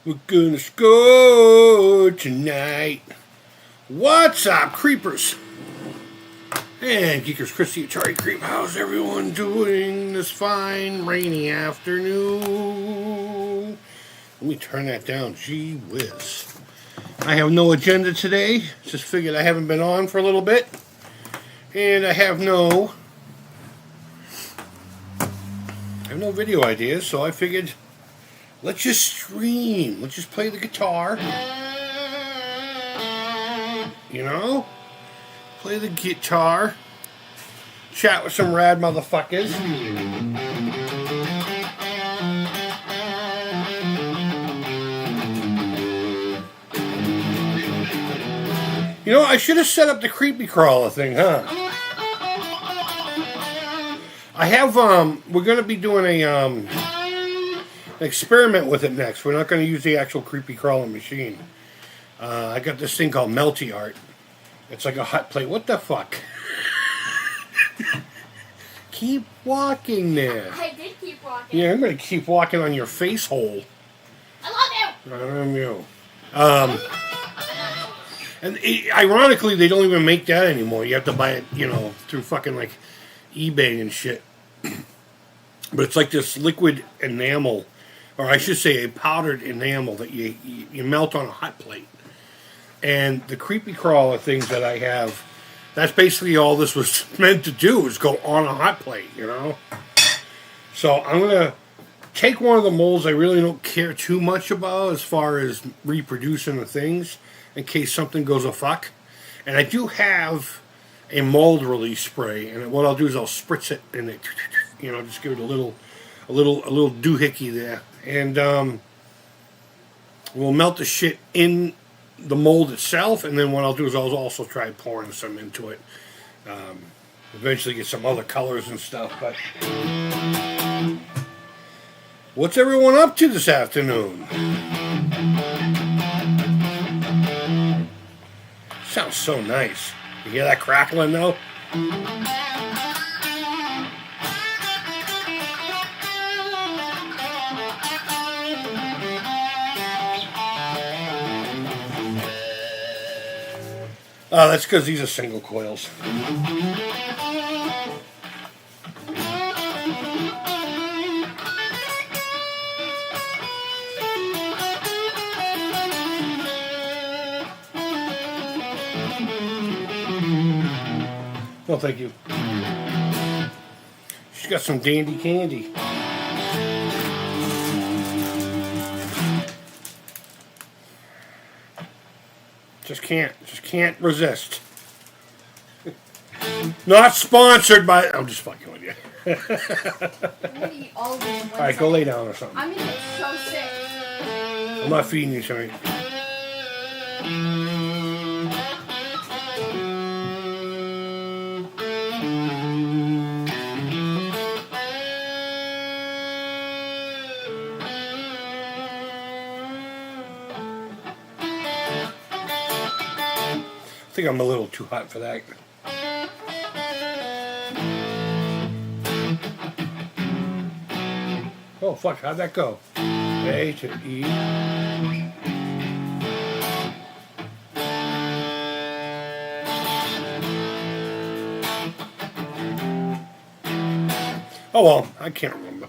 We're gonna score tonight. What's up, creepers? And Geekers Christy, Atari Creep. How's everyone doing this fine rainy afternoon? Let me turn that down. Gee whiz. I have no agenda today. Just figured I haven't been on for a little bit. And I have no video ideas, so I figured let's just stream. Let's just play the guitar. You know? Play the guitar. Chat with some rad motherfuckers. You know, I should have set up the creepy crawler thing, huh? I have, we're going to be doing an experiment with it next. We're not going to use the actual creepy crawler machine. I got this thing called Melty Art. It's like a hot plate. What the fuck? Keep walking there. I did keep walking. Yeah, I'm going to keep walking on your face hole. I love you. I love you. And ironically, they don't even make that anymore. You have to buy it, you know, through fucking like eBay and shit. But it's like this liquid enamel, or I should say a powdered enamel that you melt on a hot plate. And the creepy crawler things that I have, that's basically all this was meant to do, is go on a hot plate, you know? So I'm going to take one of the molds I really don't care too much about as far as reproducing the things, in case something goes a fuck. And I do have a mold release spray, and what I'll do is I'll spritz it in it, you know, just give it a little doohickey there, and we'll melt the shit in the mold itself, and then what I'll do is I'll also try pouring some into it. Eventually get some other colors and stuff. But what's everyone up to this afternoon? Sounds so nice. You hear that crackling though? Oh, that's because these are single coils. No, thank you. She's got some dandy candy. Just can't resist. Not sponsored by. I'm just fucking with you. I'm gonna eat all of them. All right, go lay down or something. I'm gonna get so sick. I'm not feeding you tonight. I think I'm a little too hot for that. Oh, fuck, how'd that go? A to E. Oh, well, I can't remember.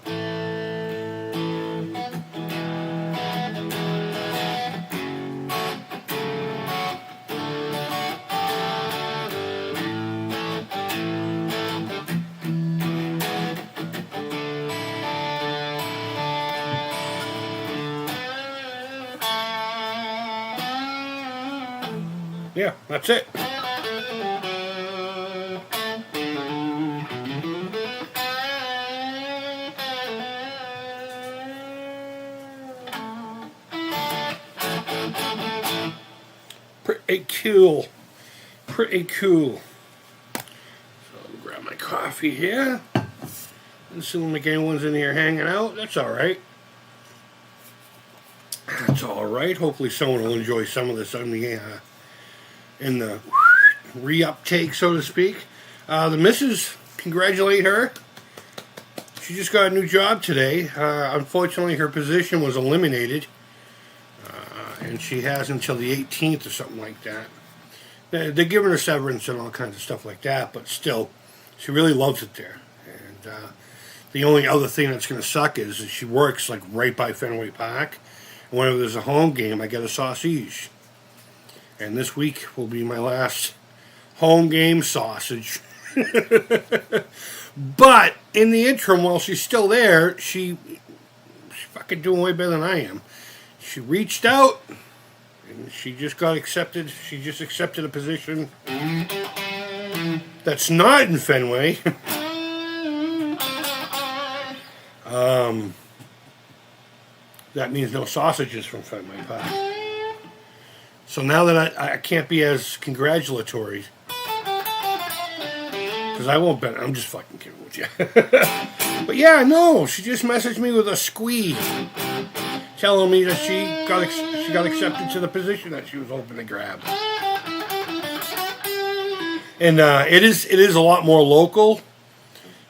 Yeah, that's it. Pretty cool. Pretty cool. So I'll grab my coffee here. Doesn't seem like anyone's in here hanging out. That's alright. That's alright. Hopefully someone will enjoy some of this on the in the re-uptake, so to speak. The missus, congratulate her. She just got a new job today. Unfortunately, her position was eliminated and she has until the 18th or something like that. They're giving her severance and all kinds of stuff like that, but still, she really loves it there. And the only other thing that's going to suck is that she works like right by Fenway Park. And whenever there's a home game, I get a sausage. And this week will be my last home game sausage. But in the interim, while she's still there, she's fucking doing way better than I am. She reached out, and she just got accepted. She just accepted a position that's not in Fenway. That means no sausages from Fenway Park. So now that I can't be as congratulatory, because I won't bet. I'm just fucking kidding with you. But yeah, no, she just messaged me with a squee, telling me that she got accepted to the position that she was hoping to grab. And it is a lot more local,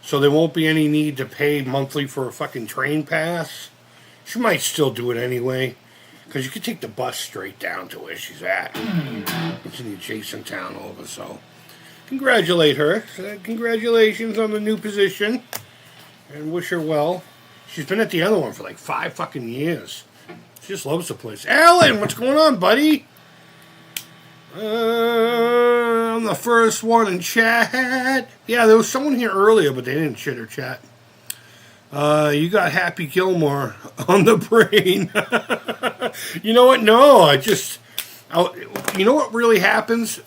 so there won't be any need to pay monthly for a fucking train pass. She might still do it anyway, because you could take the bus straight down to where she's at. It's in the adjacent town over, so congratulate her. Congratulations on the new position, and wish her well. She's been at the other one for like 5 fucking years. She just loves the place. Alan, what's going on, buddy? I'm the first one in chat. Yeah, there was someone here earlier, but they didn't chitter chat. You got Happy Gilmore on the brain. You know what? No, you know what really happens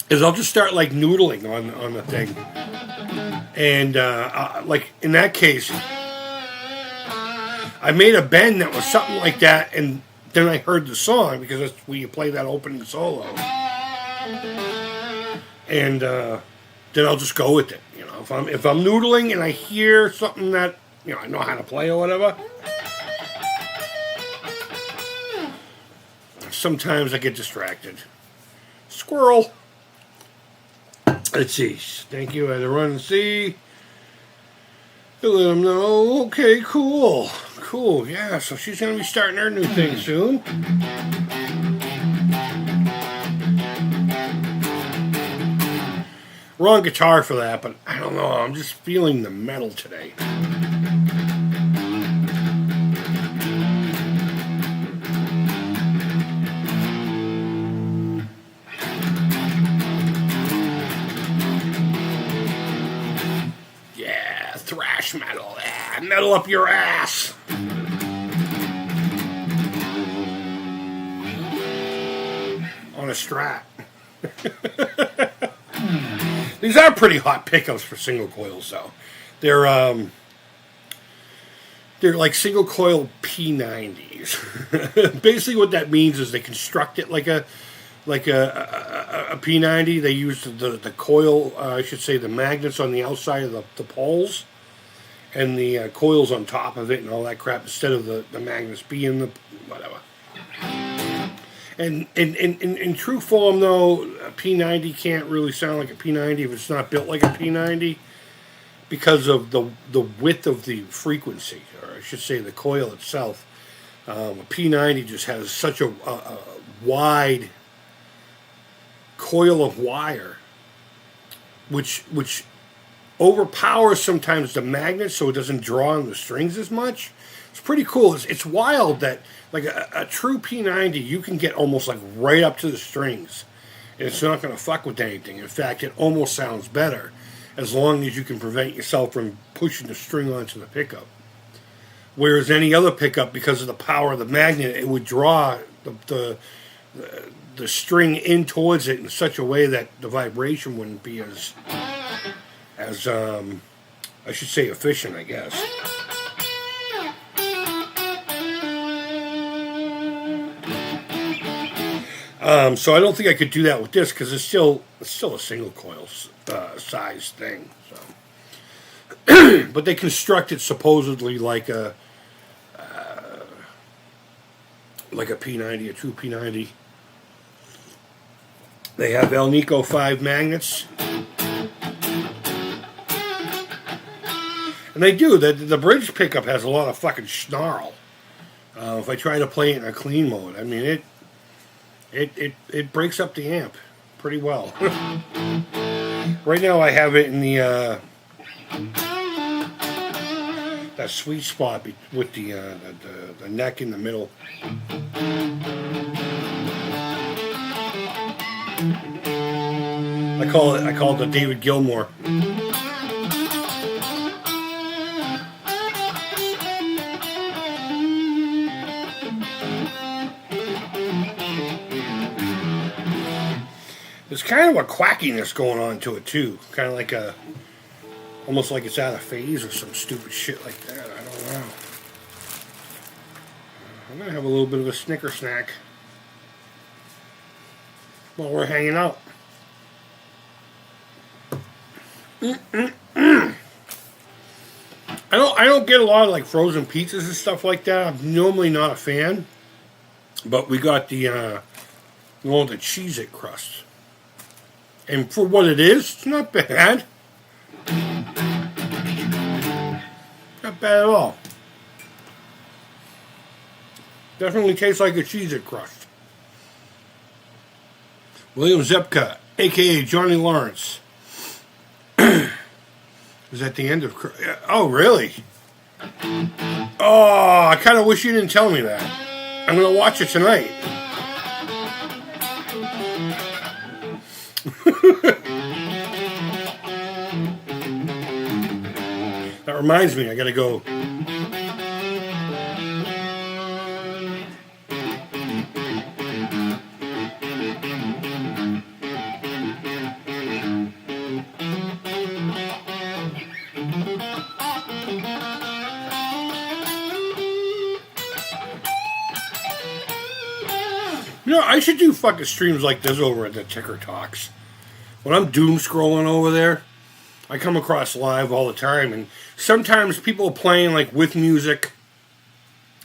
is I'll just start like noodling on the thing, and like in that case, I made a bend that was something like that, and then I heard the song because that's where you play that opening solo, and then I'll just go with it. You know, if I'm noodling and I hear something that I know how to play or whatever. Sometimes I get distracted. Squirrel. Let's see. Thank you. I had to run and see. To let them know. Okay, cool. Cool. Yeah, so she's going to be starting her new thing soon. Wrong guitar for that, but I don't know. I'm just feeling the metal today. Thrash metal. Yeah, metal up your ass. On a Strat. These are pretty hot pickups for single coils, though. They're like single coil P90s. Basically, what that means is they construct it like a P90. They use the coil, I should say, the magnets on the outside of the poles, and the coils on top of it and all that crap, instead of the magnets being the whatever. And in true form, though, a P90 can't really sound like a P90 if it's not built like a P90, because of the width of the frequency, or I should say the coil itself. A P90 just has such a wide coil of wire, which overpowers sometimes the magnet, so it doesn't draw on the strings as much. It's pretty cool. It's wild that like a true P90, you can get almost like right up to the strings, and it's not going to fuck with anything. In fact, it almost sounds better as long as you can prevent yourself from pushing the string onto the pickup. Whereas any other pickup, because of the power of the magnet, it would draw the string in towards it in such a way that the vibration wouldn't be as I should say efficient, I guess. So I don't think I could do that with this, because it's still a single coil size thing. So, but they construct it supposedly like a P90, a true P90. They have Alnico 5 magnets. And they do. The bridge pickup has a lot of fucking snarl. If I try to play it in a clean mode, I mean it breaks up the amp pretty well. Right now I have it in the that sweet spot with the neck in the middle. I call it the David Gilmour. There's kind of a quackiness going on to it too, kind of like almost like it's out of phase or some stupid shit like that. I don't know. I'm gonna have a little bit of a Snicker snack while we're hanging out. I don't get a lot of like frozen pizzas and stuff like that. I'm normally not a fan, but we got the the Cheez-It crust, and for what it is, it's not bad. Not bad at all. Definitely tastes like a Cheez-It crust. William Zepka, a.k.a. Johnny Lawrence. Is at the end of... Oh, really? Oh, I kind of wish you didn't tell me that. I'm going to watch it tonight. That reminds me, I got to go... You know, I should do fucking streams like this over at the Ticker Talks. When I'm doom scrolling over there, I come across live all the time, and sometimes people are playing like with music.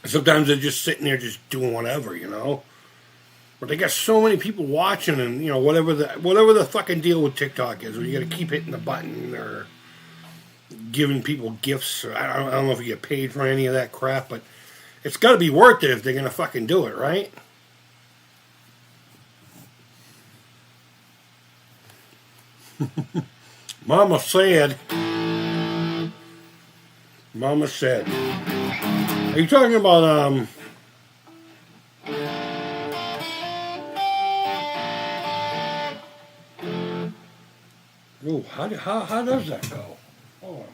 Sometimes they're just sitting there just doing whatever, you know. But they got so many people watching, and you know whatever the fucking deal with TikTok is, where you got to keep hitting the button or giving people gifts. Or I don't know if you get paid for any of that crap, but it's got to be worth it if they're gonna fucking do it, right? Mama said. Mama said. Are you talking about Oh, how does that go? Hold on.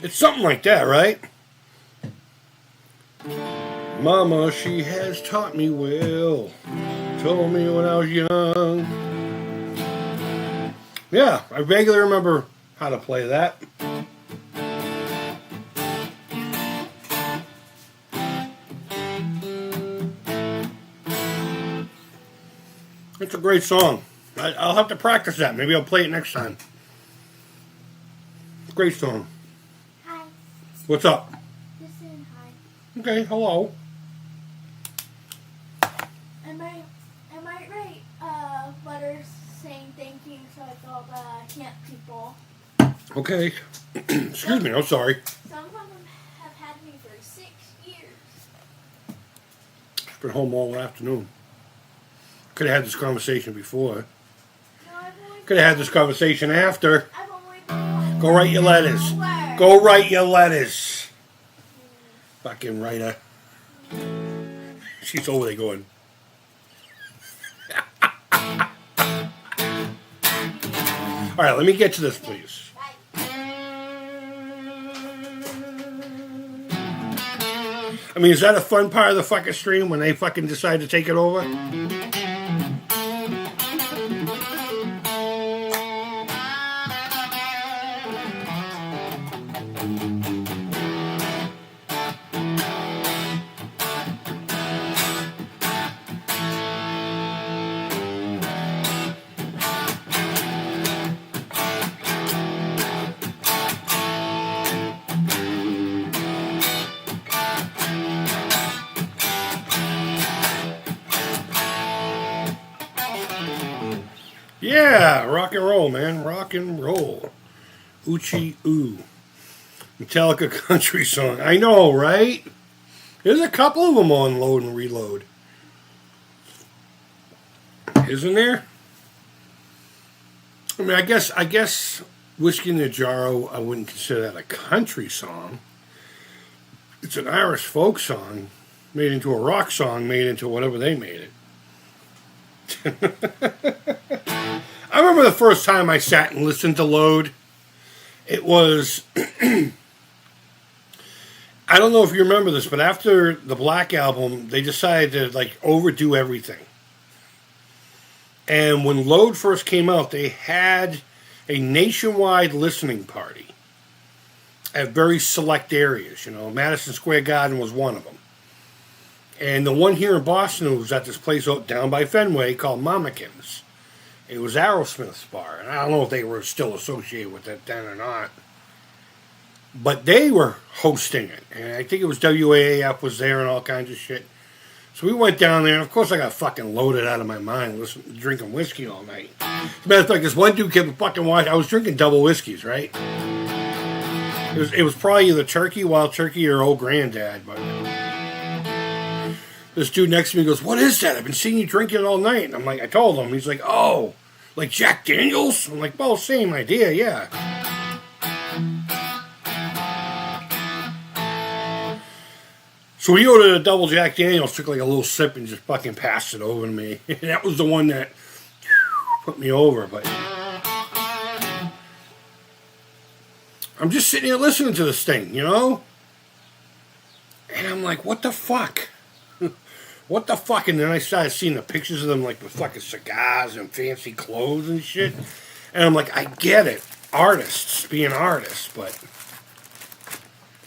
It's something like that, right? Mama, she has taught me well. Told me when I was young. Yeah, I vaguely remember how to play that. It's a great song. I'll have to practice that. Maybe I'll play it next time. Great song. Hi. What's up? Just saying hi. Okay, hello. I might write letters saying thank you so I call the camp people. Okay. Excuse me, I'm sorry. Some of them have had me for 6 years. I've been home all afternoon. Could have had this conversation before. No, I've only Could have had this conversation after. I've only been Go write your letters. Go write your letters. Fucking writer. She's over there going. All right, let me get to this, please. I mean, is that a fun part of the fucking stream when they fucking decide to take it over? Yeah, rock and roll, man. Rock and roll. Oochie Ooh. Metallica country song. I know, right? There's a couple of them on Load and Reload. Isn't there? I mean, I guess Whiskey in the Jar, I wouldn't consider that a country song. It's an Irish folk song made into a rock song, made into whatever they made it. I remember the first time I sat and listened to Load. It was, I don't know if you remember this, but after the Black Album, they decided to like overdo everything. And when Load first came out, they had a nationwide listening party at very select areas. You know, Madison Square Garden was one of them. And the one here in Boston was at this place down by Fenway called Mamikins. It was Aerosmith's bar. And I don't know if they were still associated with it then or not. But they were hosting it. And I think it was WAAF was there and all kinds of shit. So we went down there, and of course I got fucking loaded out of my mind drinking whiskey all night. As a matter of fact, this one dude kept fucking watching. I was drinking double whiskeys, right? It was probably either turkey, wild turkey, or old granddad. But this dude next to me goes, "What is that? I've been seeing you drinking it all night." And I'm like, I told him. He's like, "Oh, like Jack Daniels?" I'm like, "Well, same idea, yeah." So he ordered a double Jack Daniels, took like a little sip and just fucking passed it over to me. And that was the one that put me over. But I'm just sitting here listening to this thing, you know? And I'm like, what the fuck? What the fuck? And then I started seeing the pictures of them like with fucking cigars and fancy clothes and shit. And I'm like, I get it. Artists being artists, but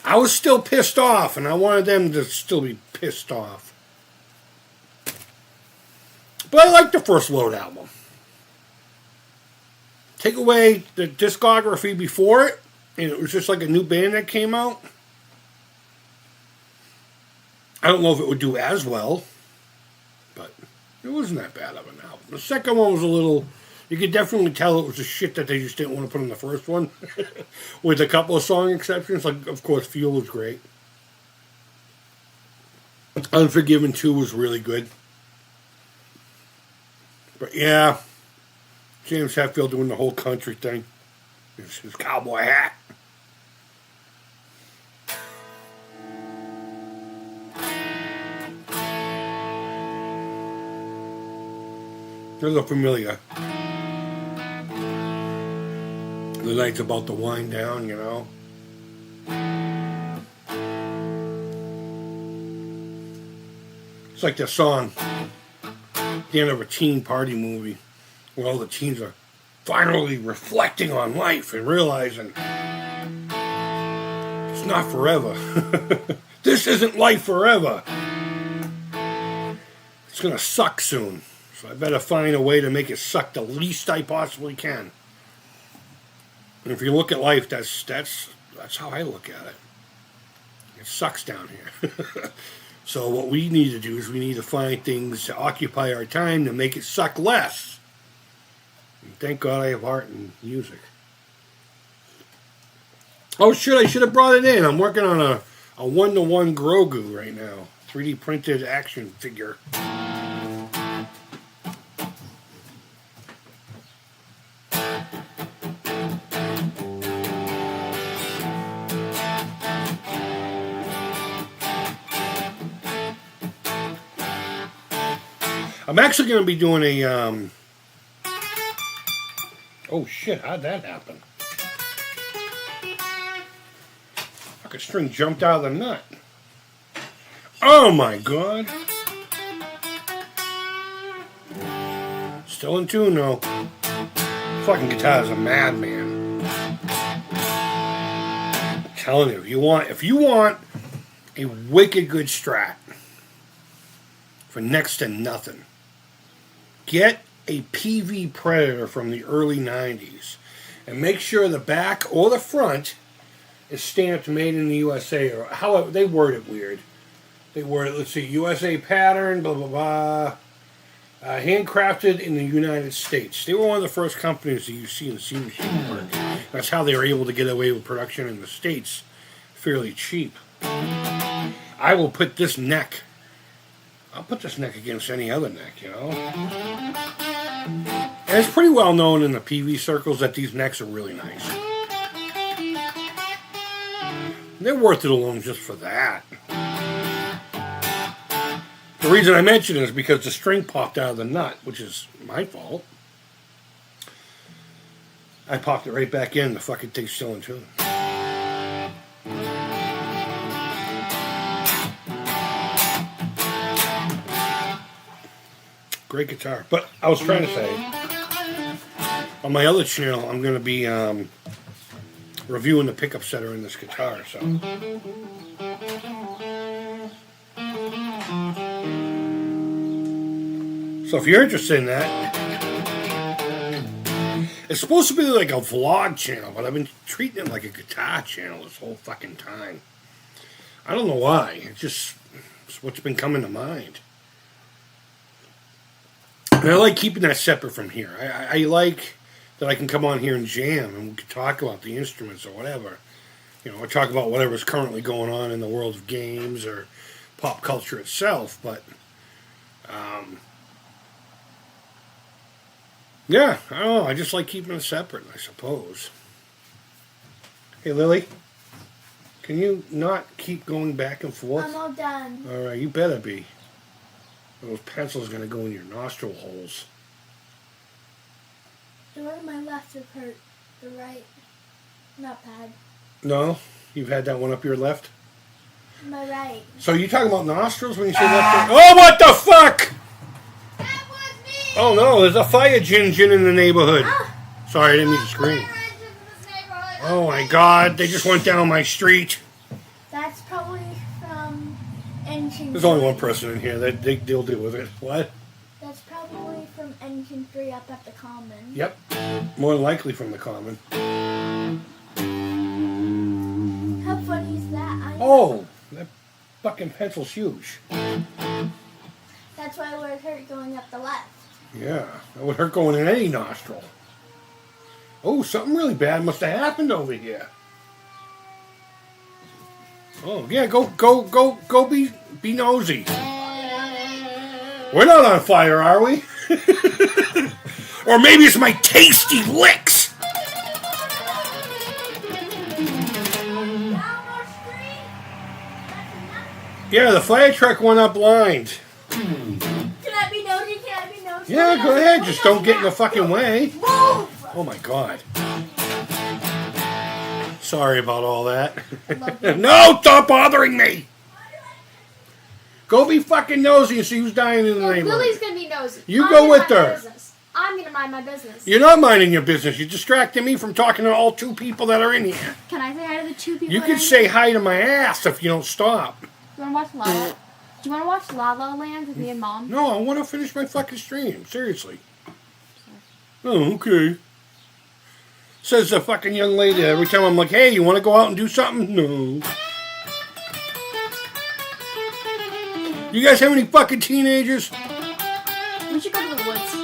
I was still pissed off, and I wanted them to still be pissed off. But I liked the first Load album. Take away the discography before it, and it was just like a new band that came out. I don't know if it would do as well, but it wasn't that bad of an album. The second one was a little... You could definitely tell it was the shit that they just didn't want to put in the first one. With a couple of song exceptions. Like, of course, Fuel was great. Unforgiven 2 was really good. But yeah, James Hetfield doing the whole country thing. His cowboy hat. There's a familiar. The night's about to wind down, you know. It's like the song at the end of a teen party movie where all the teens are finally reflecting on life and realizing it's not forever. This isn't life forever. It's gonna suck soon. So I better find a way to make it suck the least I possibly can. And if you look at life, that's how I look at it. It sucks down here. So what we need to do is we need to find things to occupy our time to make it suck less. And thank God I have art and music. Oh shit, I should have brought it in. I'm working on a 1-to-1 Grogu right now. 3D printed action figure. I'm actually going to be doing a, oh shit, how'd that happen? Fucking string jumped out of the nut. Oh my God. Still in tune though. Fucking guitar is a madman. I'm telling you, if you want a wicked good Strat for next to nothing, get a PV Predator from the early 90s and make sure the back or the front is stamped made in the USA, or however they word it weird. They word it, let's see, USA pattern, blah blah blah. Handcrafted in the United States. They were one of the first companies that you see in the C machine work. That's how they were able to get away with production in the States fairly cheap. I will put this neck. I'll put this neck against any other neck, you know. And it's pretty well known in the PV circles that these necks are really nice. They're worth it alone just for that. The reason I mention it is because the string popped out of the nut, which is my fault. I popped it right back in. The fucking thing's still in tune. Great guitar. But I was trying to say, on my other channel, I'm going to be reviewing the pickup setter in this guitar. So if you're interested in that, it's supposed to be like a vlog channel, but I've been treating it like a guitar channel this whole fucking time. I don't know why. It's what's been coming to mind. And I like keeping that separate from here. I like that I can come on here and jam and we can talk about the instruments or whatever. You know, or talk about whatever's currently going on in the world of games or pop culture itself, but yeah, I don't know. I just like keeping it separate, I suppose. Hey, Lily, can you not keep going back and forth? I'm all done. All right, you better be. Those pencils are going to go in your nostril holes. The right and my left have hurt. The right, not bad. No? You've had that one up your left? My right. So you talking about nostrils when you say left? Oh, what the fuck? That was me! Oh, no, there's a fire gin in the neighborhood. Ah. Sorry, I didn't mean to scream. Oh, my God. They just went down my street. That's probably from engine. There's only one person in here. They'll deal with it. What? That's probably from engine 3 up at the common. Yep. More than likely from the common. How funny is that? Oh, that fucking pencil's huge. That's why it would hurt going up the left. Yeah, that would hurt going in any nostril. Oh, something really bad must have happened over here. Oh, yeah, go be nosy. We're not on fire, are we? Or maybe it's my tasty licks. Yeah, the fire truck went up blind. Can I be nosy? Can I be nosy? Yeah, go ahead. Just don't get in the fucking way. Move! Oh my God. Sorry about all that. No, stop bothering me. Go be fucking nosy and see who's dying in the neighborhood. Lily's gonna be nosy. You go with her. I'm gonna mind my business. You're not minding your business. You're distracting me from talking to all two people that are in here. Can I say hi to the two people? You can say hi to my ass if you don't stop. You wanna watch La La? Do you wanna watch La La Land with me and Mom? No, I want to finish my fucking stream. Seriously. Oh, okay. Says the fucking young lady every time I'm like, hey, you want to go out and do something? No. You guys have any fucking teenagers? We should go to the woods.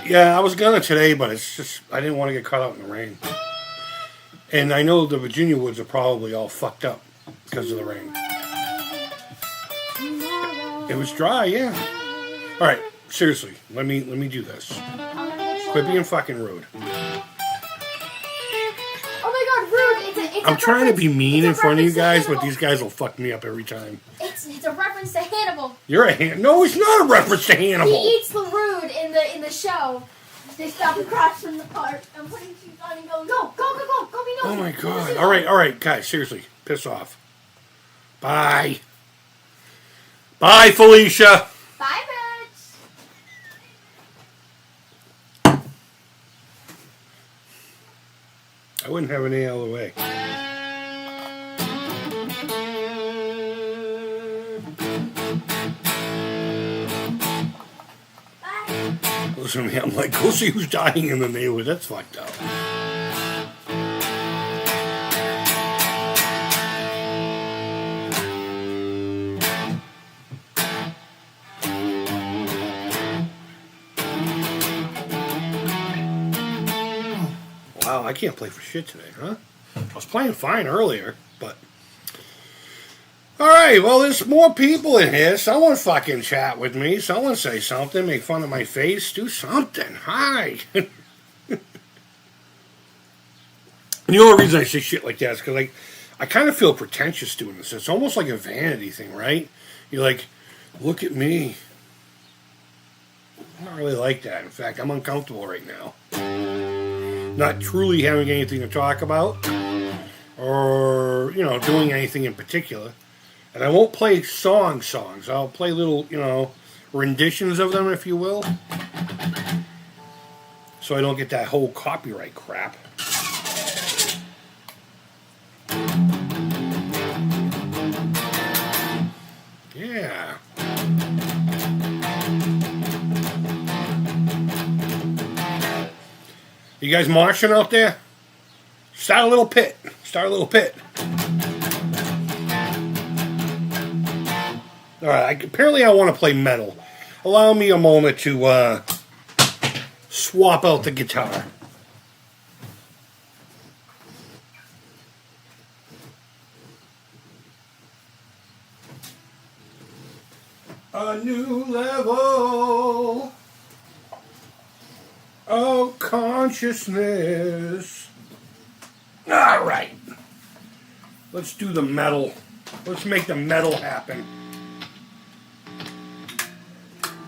Yeah, I was gonna today, but it's just, I didn't want to get caught out in the rain. And I know the Virginia woods are probably all fucked up because of the rain. It was dry, yeah. All right, seriously, let me do this. Quit being fucking rude. Oh my God, rude! It's I'm a trying to be reference- mean it's a in front of you reference to guys, but Hannibal. these guys will fuck me up every time. It's a reference to Hannibal. You're a No, it's not a reference to He Hannibal. eats the rude in the show. They stop across from the park. I'm putting shoes on and going, Go be nosy. Oh my Go God. see All Mom. right, guys, seriously, piss off. Bye. Bye, Felicia. Bye, bitch. I wouldn't have it any other way. bye. Listen to me, I'm like, go see who's dying in the neighborhood. That's fucked up. I can't play for shit today, huh? I was playing fine earlier, but... Alright, well, there's more people in here. Someone fucking chat with me. Someone say something, make fun of my face, do something. Hi! And the only reason I say shit like that is because I kind of feel pretentious doing this. It's almost like a vanity thing, right? You're like, look at me. I don't really like that. In fact, I'm uncomfortable right now. Not truly having anything to talk about or, doing anything in particular. And I won't play songs. I'll play little, renditions of them, if you will. So I don't get that whole copyright crap. Yeah. You guys marching out there? Start a little pit. Alright, apparently I want to play metal. Allow me a moment to swap out the guitar. A new level of consciousness. Alright. Let's do the metal. Let's make the metal happen.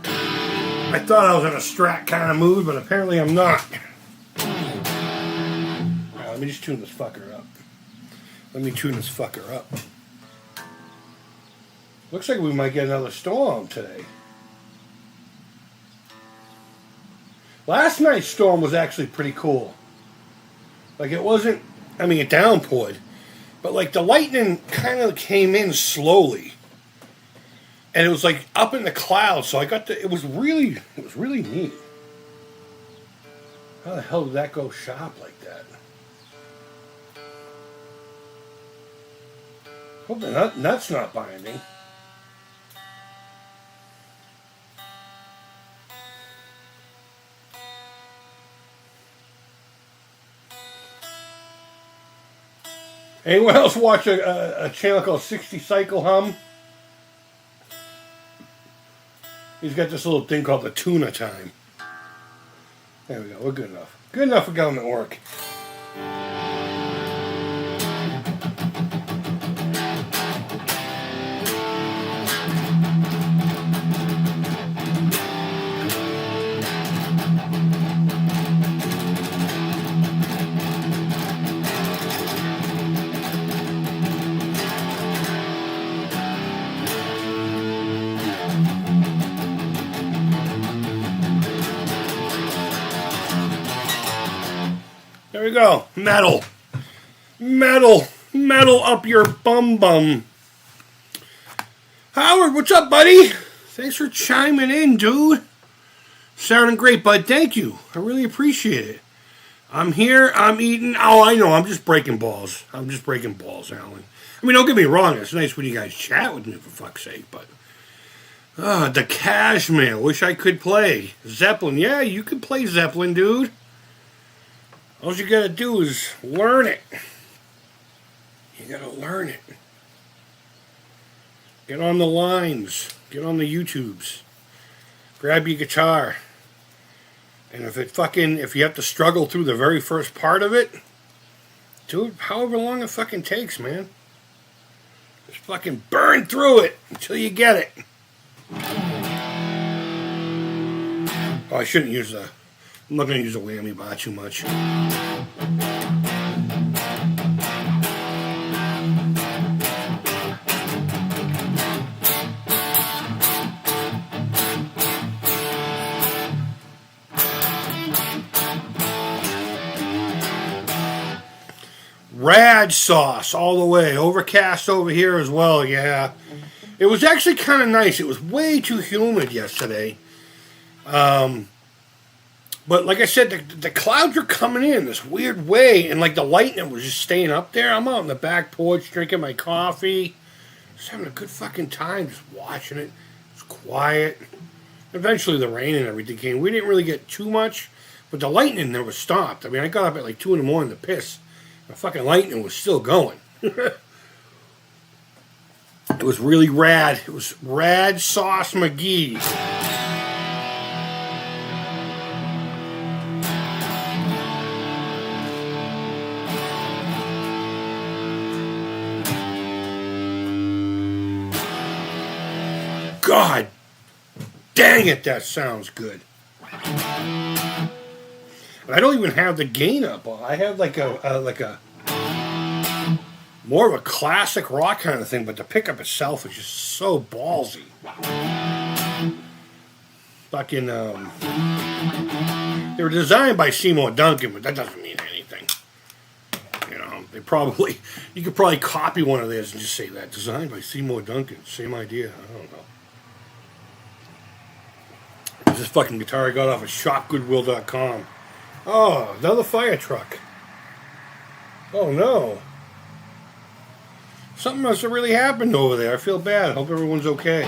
I thought I was in a Strat kind of mood, but apparently I'm not. Alright, let me just tune this fucker up. Looks like we might get another storm today. Last night's storm was actually pretty cool. It wasn't, it downpoured. But the lightning kind of came in slowly. And it was up in the clouds, so it was really neat. How the hell did that go sharp like that? Hope the nut's not binding. Anyone else watch a channel called 60 Cycle Hum? He's got this little thing called the tuna time. There we go, we're good enough. Good enough for government work. There we go. Metal up your bum. Howard, what's up, buddy? Thanks for chiming in, dude. Sounding great, bud. Thank you. I really appreciate it. I'm here. I'm eating. Oh, I know. I'm just breaking balls. Alan. Don't get me wrong. It's nice when you guys chat with me, for fuck's sake, but... the Cashmere. Wish I could play. Zeppelin. Yeah, you can play Zeppelin, dude. All you gotta do is learn it. You gotta learn it. Get on the lines. Get on the YouTubes. Grab your guitar. And if you have to struggle through the very first part of it, do it however long it fucking takes, man. Just fucking burn through it until you get it. Oh, I shouldn't use I'm not going to use a whammy bar too much. Rad sauce all the way. Overcast over here as well, yeah. It was actually kind of nice. It was way too humid yesterday. But like I said, the clouds were coming in this weird way, and the lightning was just staying up there. I'm out on the back porch drinking my coffee. Just having a good fucking time just watching it. It was quiet. Eventually the rain and everything came. We didn't really get too much, But the lightning never stopped. I mean, I got up at like 2 in the morning to piss. The fucking lightning was still going. It was really rad. It was Rad Sauce McGee. God dang it, that sounds good. And I don't even have the gain up. I have like a more of a classic rock kind of thing, but the pickup itself is just so ballsy. Fucking they were designed by Seymour Duncan, but that doesn't mean anything. You know, you could probably copy one of theirs and just say that designed by Seymour Duncan. Same idea. I don't know. This fucking guitar I got off of shopgoodwill.com. Oh, another fire truck. Oh no. Something must have really happened over there. I feel bad. I hope everyone's okay.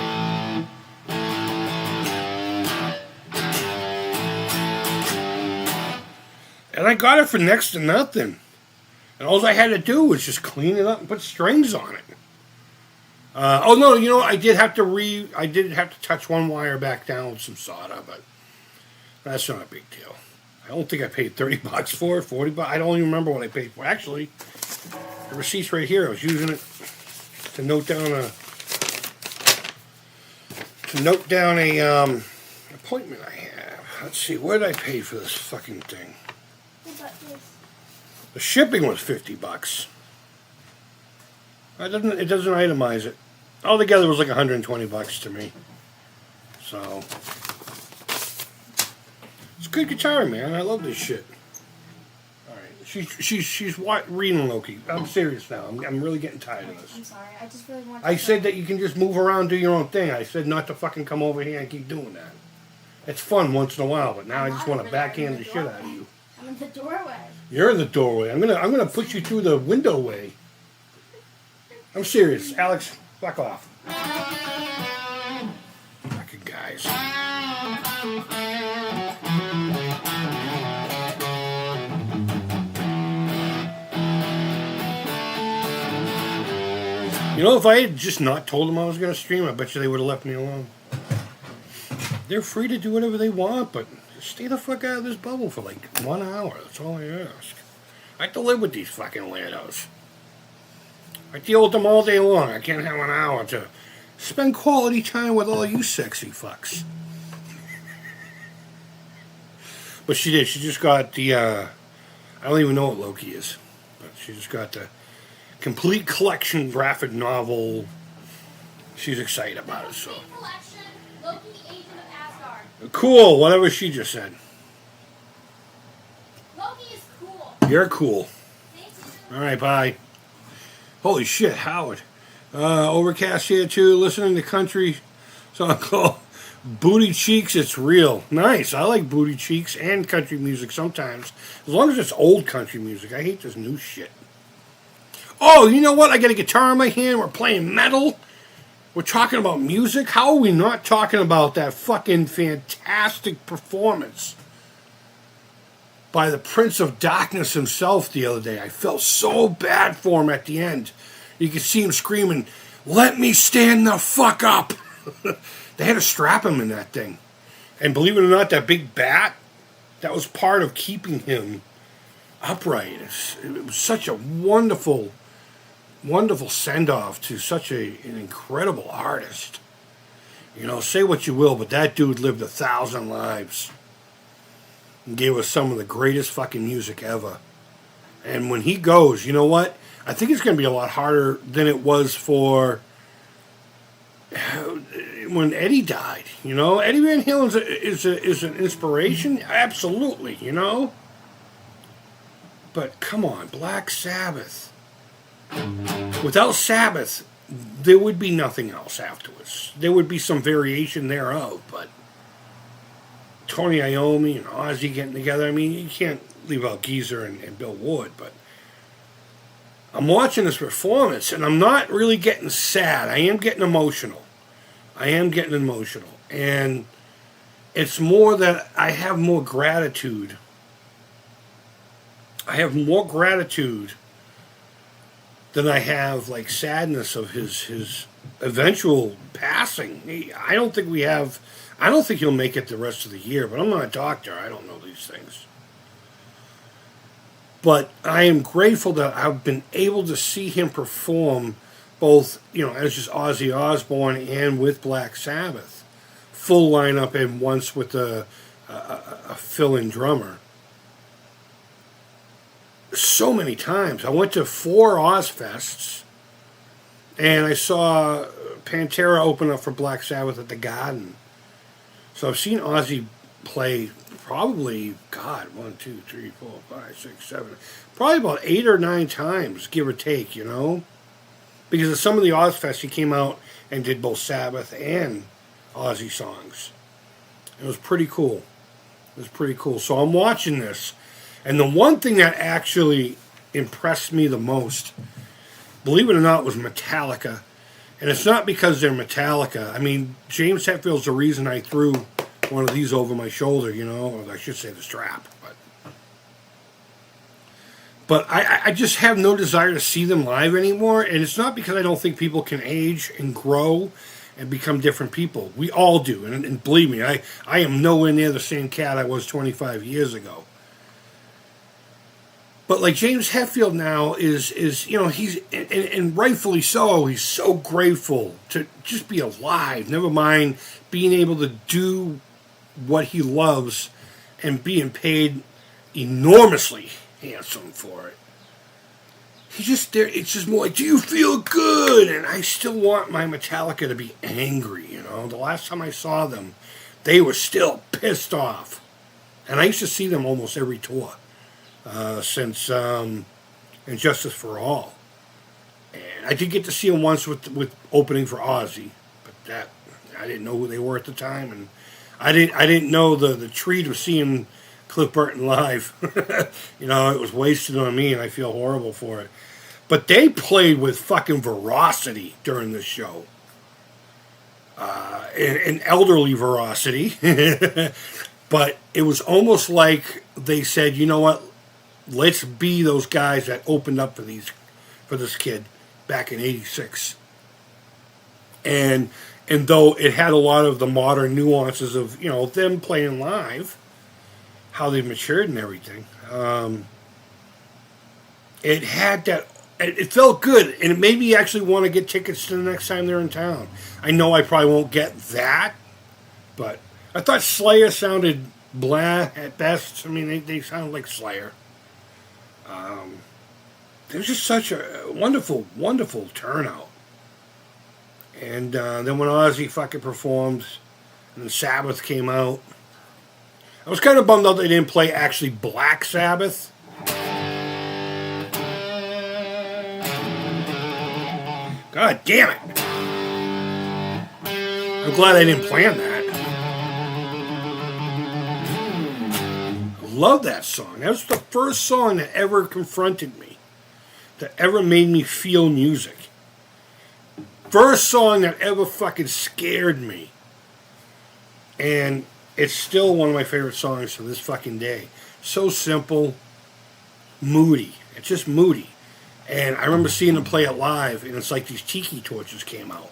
And I got it for next to nothing. And all I had to do was just clean it up and put strings on it. Oh no, you know, I did have to touch one wire back down with some solder, but that's not a big deal. I don't think I paid $30 for it, $40. I don't even remember what I paid for. Actually, the receipt's right here. I was using it to note down a appointment I have. Let's see, what did I pay for this fucking thing? The shipping was $50. It doesn't itemize it. Altogether, it was like $120 to me. So it's a good guitar, man. I love this shit. All right, she's reading Loki. I'm serious now. I'm really getting tired of this. I'm sorry. I just really want. I said that you can just move around, do your own thing. I said not to fucking come over here and keep doing that. It's fun once in a while, but now I just want to backhand the shit out of you. I'm in the doorway. You're in the doorway. I'm gonna put you through the window way. I'm serious, Alex. Fuck off. Fucking guys. You know, if I had just not told them I was going to stream, I bet you they would have left me alone. They're free to do whatever they want, but stay the fuck out of this bubble for like 1 hour. That's all I ask. I have to live with these fucking weirdos. I deal with them all day long. I can't have an hour to spend quality time with all you sexy fucks. But she did. She just got the, I don't even know what Loki is. But she just got the complete collection graphic novel. She's excited about it, so. Collection, Loki, Agent of Asgard. Cool, whatever she just said. Loki is cool. You're cool. Thank you. Alright, bye. Holy shit, Howard. Overcast here too, listening to country song called Booty Cheeks, It's Real. Nice, I like booty cheeks and country music sometimes. As long as it's old country music. I hate this new shit. Oh, you know what? I got a guitar in my hand, we're playing metal. We're talking about music. How are we not talking about that fucking fantastic performance by the Prince of Darkness himself the other day? I felt so bad for him at the end. You could see him screaming, "Let me stand the fuck up." They had to strap him in that thing. And believe it or not, that big bat, that was part of keeping him upright. It was such a wonderful, wonderful send-off to such an incredible artist. You know, say what you will, but that dude lived 1,000 lives. And gave us some of the greatest fucking music ever. And when he goes, you know what? I think it's going to be a lot harder than it was for when Eddie died. You know, Eddie Van Halen is an inspiration, absolutely. You know, but come on, Black Sabbath. Without Sabbath, there would be nothing else afterwards. There would be some variation thereof, but Tony Iommi and Ozzy getting together. I mean, you can't leave out Geezer and Bill Ward, but I'm watching this performance, and I'm not really getting sad. I am getting emotional. And it's more that I have more gratitude I have more gratitude than I have like sadness of his eventual passing. I don't think we have. I don't think he'll make it the rest of the year. But I'm not a doctor. I don't know these things. But I am grateful that I've been able to see him perform both, as just Ozzy Osbourne and with Black Sabbath, full lineup, and once with a fill-in drummer. So many times. I went to 4 Ozfests, and I saw Pantera open up for Black Sabbath at the Garden. So I've seen Ozzy play probably, 1, 2, 3, 4, 5, 6, 7, probably about 8 or 9 times, give or take, Because of some of the Ozfests, he came out and did both Sabbath and Ozzy songs. It was pretty cool. So I'm watching this. And the one thing that actually impressed me the most, believe it or not, was Metallica. And it's not because they're Metallica. I mean, James Hetfield's the reason I threw one of these over my shoulder, or I should say the strap. But I just have no desire to see them live anymore. And it's not because I don't think people can age and grow and become different people. We all do. And believe me, I am nowhere near the same cat I was 25 years ago. But like James Hetfield now is he's, and rightfully so, he's so grateful to just be alive. Never mind being able to do what he loves and being paid enormously handsome for it. He's just there. It's just more like, do you feel good? And I still want my Metallica to be angry. The last time I saw them, they were still pissed off, and I used to see them almost every tour. Since Injustice for All. And I did get to see them once with opening for Ozzy, but that I didn't know who they were at the time, and I didn't know the treat of seeing Cliff Burton live. It was wasted on me, and I feel horrible for it. But they played with fucking veracity during this show. An elderly veracity. But it was almost like they said, you know what? Let's be those guys that opened up for this kid back in '86. And though it had a lot of the modern nuances of, them playing live, how they've matured and everything, it had that, it felt good, and it made me actually want to get tickets to the next time they're in town. I know I probably won't get that, but I thought Slayer sounded blah at best. I mean, they sounded like Slayer. It was just such a wonderful, wonderful turnout. And then when Ozzy fucking performed, and Sabbath came out, I was kind of bummed out they didn't play actually Black Sabbath. God damn it. I'm glad I didn't plan that. Love that song. That was the first song that ever confronted me, that ever made me feel music. First song that ever fucking scared me. And it's still one of my favorite songs to this fucking day. So simple, moody. It's just moody. And I remember seeing them play it live, and it's like these tiki torches came out.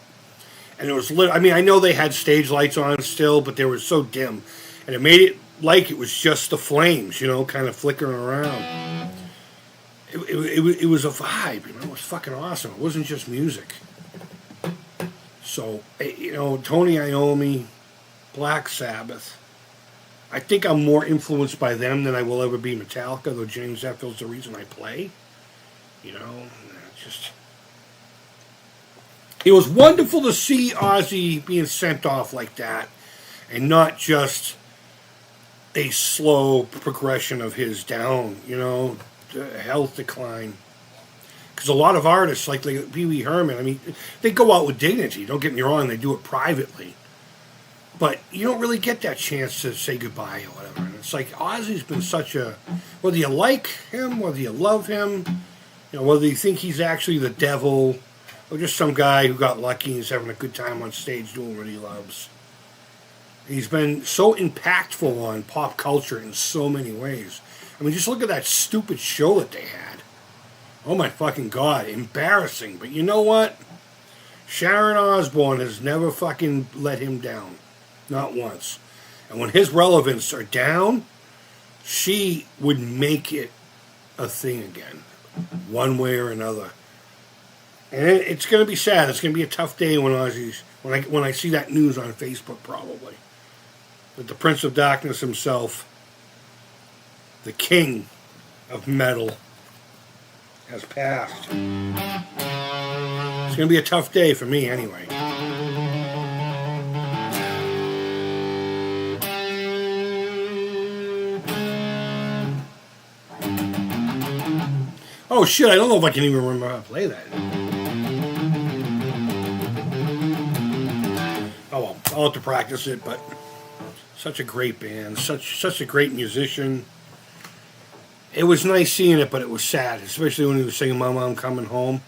And it was lit. I mean, I know they had stage lights on still, but they were so dim. And it made it like it was just the flames, kind of flickering around. It was a vibe, It was fucking awesome. It wasn't just music. So, Tony Iommi, Black Sabbath. I think I'm more influenced by them than I will ever be Metallica, though James Hetfield's the reason I play. It was wonderful to see Ozzy being sent off like that, and not just a slow progression of his down, health decline. Because a lot of artists, like Pee Wee Herman, I mean, they go out with dignity. Don't get me wrong, they do it privately. But you don't really get that chance to say goodbye or whatever. And it's like, Ozzy's been such a, whether you like him, whether you love him, whether you think he's actually the devil, or just some guy who got lucky and is having a good time on stage doing what he loves. He's been so impactful on pop culture in so many ways. I mean, just look at that stupid show that they had. Oh my fucking God, embarrassing. But you know what? Sharon Osbourne has never fucking let him down. Not once. And when his relevance are down, she would make it a thing again. One way or another. And it's going to be sad. It's going to be a tough day when I see that news on Facebook, probably. That the Prince of Darkness himself, the king of metal, has passed. It's going to be a tough day for me anyway. Oh shit, I don't know if I can even remember how to play that. Oh well, I'll have to practice it, but such a great band, such a great musician. It was nice seeing it, but it was sad, especially when he was singing Mama, I'm Coming Home.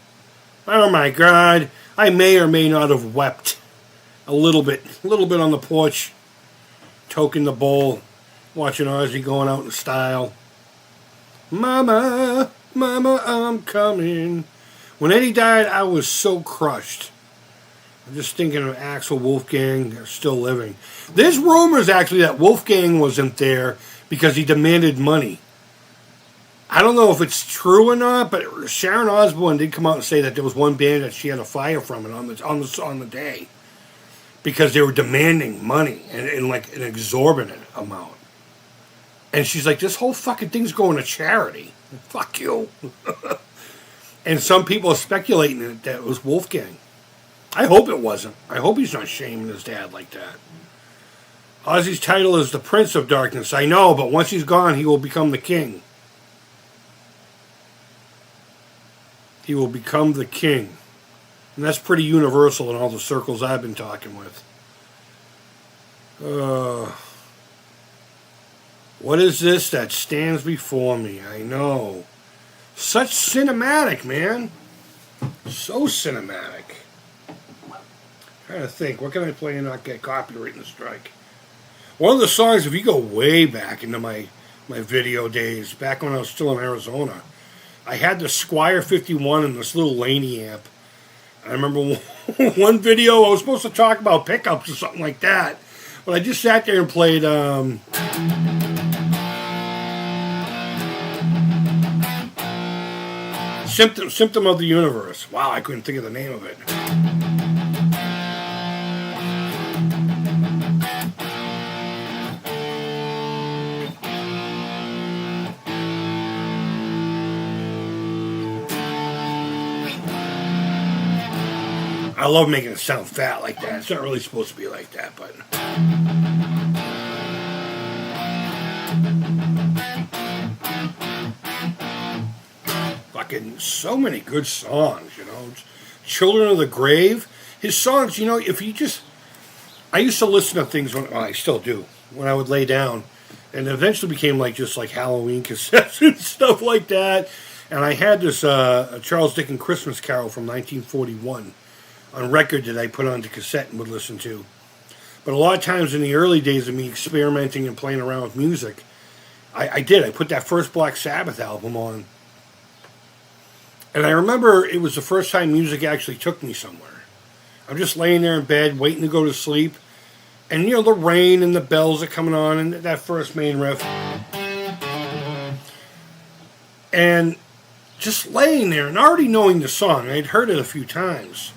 Oh my God, I may or may not have wept a little bit on the porch, toking the bowl, watching Ozzy going out in style. Mama, Mama, I'm coming. When Eddie died, I was so crushed. I'm just thinking of Axl Wolfgang, they're still living. There's rumors, actually, that Wolfgang wasn't there because he demanded money. I don't know if it's true or not, but Sharon Osbourne did come out and say that there was one band that she had a fire from it on the day because they were demanding money and like an exorbitant amount. And she's like, this whole fucking thing's going to charity. Fuck you. And some people are speculating that it was Wolfgang. I hope it wasn't. I hope he's not shaming his dad like that. Ozzy's title is the Prince of Darkness. I know, but once he's gone, he will become the king. He will become the king. And that's pretty universal in all the circles I've been talking with. What is this that stands before me? I know. Such cinematic, man. So cinematic. Trying to think, what can I play and not get copyright and strike? One of the songs, if you go way back into my video days, back when I was still in Arizona, I had the Squire 51 and this little Laney amp. I remember one video I was supposed to talk about pickups or something like that, but I just sat there and played Symptom of the Universe. Wow, I couldn't think of the name of it. I love making it sound fat like that. It's not really supposed to be like that, but... Fucking so many good songs, you know. Children of the Grave. His songs, you know, if you just... I used to listen to things when... Well, I still do. When I would lay down. And it eventually became like just like Halloween cassettes and stuff like that. And I had this Charles Dickens Christmas Carol from 1941 on record that I put onto cassette and would listen to. But a lot of times in the early days of me experimenting and playing around with music, I did. I put that first Black Sabbath album on. And I remember it was the first time music actually took me somewhere. I'm just laying there in bed, waiting to go to sleep. And, you know, the rain and the bells are coming on and that first main riff. And just laying there and already knowing the song. I'd heard it a few times.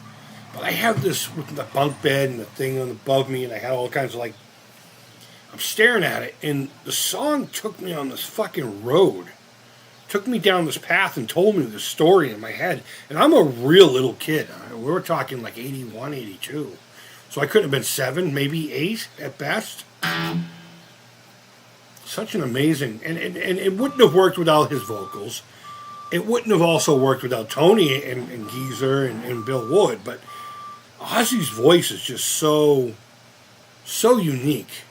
But I have this with the bunk bed and the thing above me, and I had all kinds of like... I'm staring at it, and the song took me on this fucking road. Took me down this path and told me the story in my head. And I'm a real little kid. We were talking like 81, 82. So I couldn't have been 7, maybe 8 at best. Such an amazing... And it wouldn't have worked without his vocals. It wouldn't have also worked without Tony and Geezer and Bill Wood, but... Ozzy's voice is just so unique.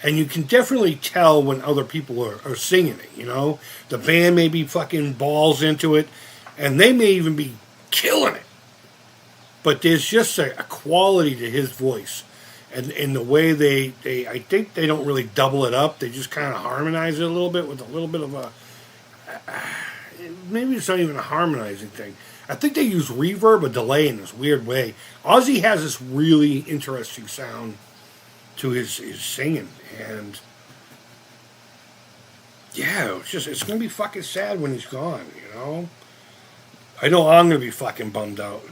And you can definitely tell when other people are singing it, you know? The band may be fucking balls into it, and they may even be killing it. But there's just a quality to his voice. And the way they I think they don't really double it up. They just kind of harmonize it a little bit with a little bit of a maybe it's not even a harmonizing thing. I think they use reverb, a delay in this weird way. Ozzy has this really interesting sound to his singing, and yeah, it's gonna be fucking sad when he's gone, you know? I know I'm gonna be fucking bummed out.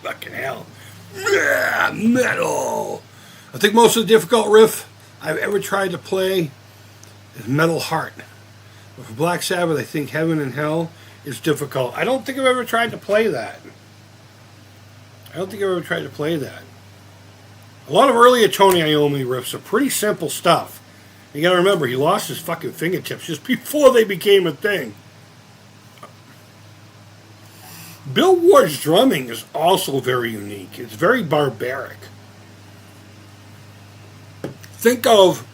Fucking hell. Metal! I think most of the difficult riff I've ever tried to play is Metal Heart. But for Black Sabbath, I think Heaven and Hell is difficult. I don't think I've ever tried to play that. A lot of earlier Tony Iommi riffs are pretty simple stuff. You gotta remember, he lost his fucking fingertips just before they became a thing. Bill Ward's drumming is also very unique. It's very barbaric. Think of,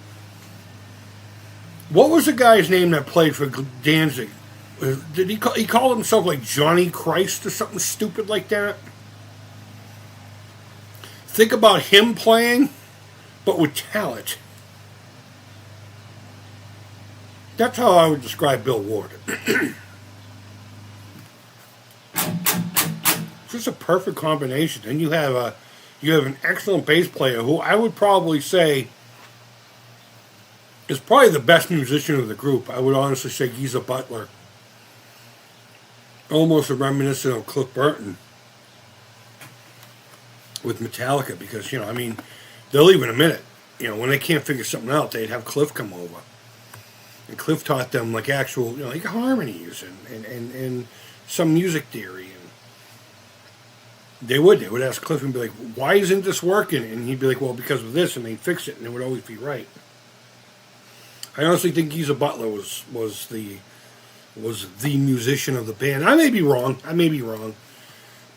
what was the guy's name that played for Danzig? Did he call himself like Johnny Christ or something stupid like that? Think about him playing, but with talent. That's how I would describe Bill Ward. Just a perfect combination. And you have an excellent bass player who I would probably say is probably the best musician of the group. I would honestly say Geezer Butler. Almost reminiscent of Cliff Burton with Metallica, because, you know, I mean, they'll even admit it. You know, when they can't figure something out, they'd have Cliff come over. And Cliff taught them, like, actual, you know, like harmonies and some music theory. And they would ask Cliff and be like, why isn't this working? And he'd be like, well, because of this, and they'd fix it, and it would always be right. I honestly think Geezer Butler was the musician of the band. I may be wrong.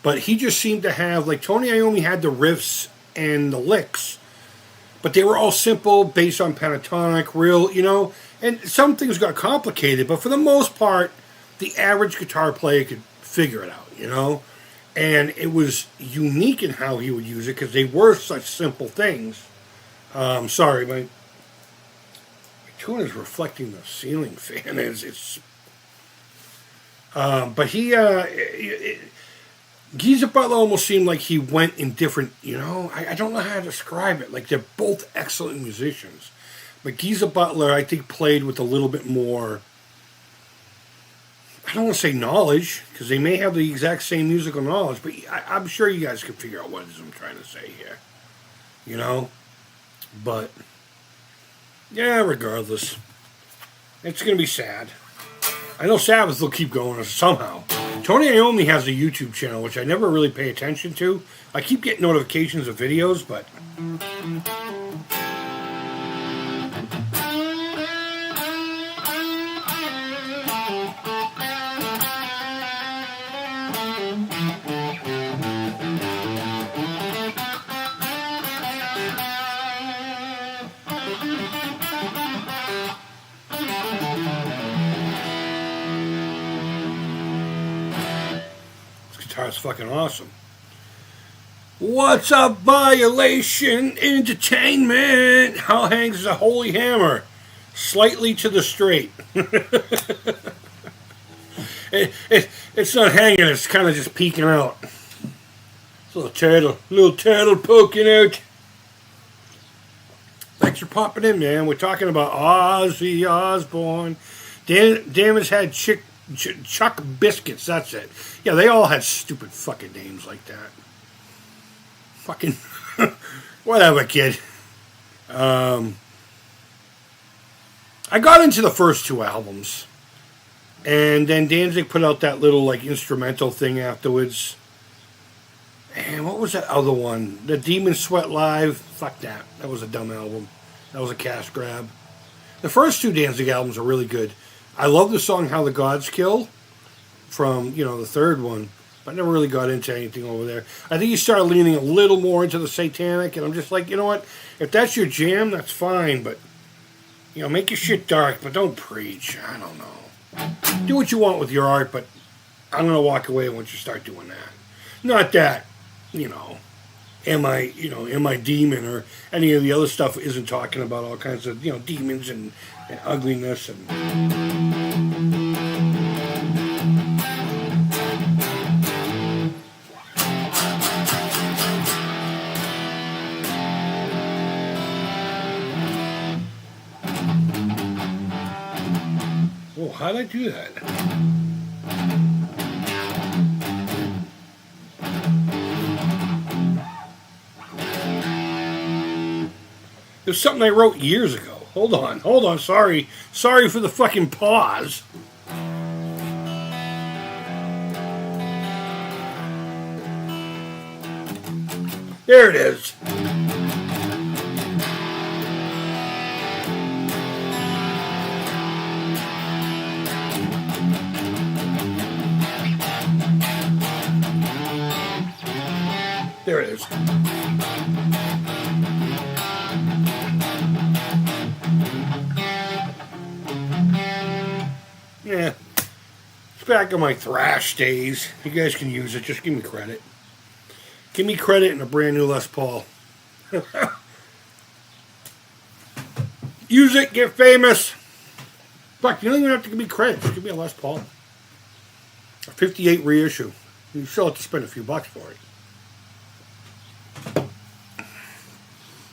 But he just seemed to have, like, Tony Iommi had the riffs and the licks, but they were all simple, based on pentatonic, real, you know, and some things got complicated, but for the most part, the average guitar player could figure it out, you know, and it was unique in how he would use it, because they were such simple things. Sorry, my tune is reflecting the ceiling fan. But Geezer Butler almost seemed like he went in different, you know, I don't know how to describe it. Like, they're both excellent musicians. But Geezer Butler, I think, played with a little bit more, I don't want to say knowledge, because they may have the exact same musical knowledge, but I'm sure you guys can figure out what it is I'm trying to say here. You know? But, yeah, regardless, it's going to be sad. I know Sabbath will keep going somehow. Tony Iommi has a YouTube channel, which I never really pay attention to. I keep getting notifications of videos, but it's fucking awesome. What's up, Violation Entertainment? How hangs the holy hammer? Slightly to the straight. It's not hanging, it's kind of just peeking out. It's a little turtle poking out. Thanks for popping in, man. We're talking about Ozzy Osbourne. Damage had Chuck Biscuits, that's it. Yeah, they all had stupid fucking names like that. Fucking whatever, kid. I got into the first two albums, and then Danzig put out that little, like, instrumental thing afterwards. And what was that other one? The Demon Sweat Live. Fuck that. That was a dumb album. That was a cash grab. The first two Danzig albums are really good. I love the song "How the Gods Kill" from the third one. But I never really got into anything over there. I think he started leaning a little more into the satanic, and I'm just like, you know what? If that's your jam, that's fine. But make your shit dark, but don't preach. I don't know. Do what you want with your art, but I'm gonna walk away once you start doing that. Not that, am I demon or any of the other stuff isn't talking about all kinds of demons and ugliness and. Oh, how'd I do that? It was something I wrote years ago. Hold on. Sorry for the fucking pause. There it is. There it is. Yeah. It's back on my thrash days. You guys can use it. Just give me credit. Give me credit in a brand new Les Paul. Use it, get famous. Fuck, you don't even have to give me credit. Just give me a Les Paul. A 58 reissue. You still have to spend a few bucks for it.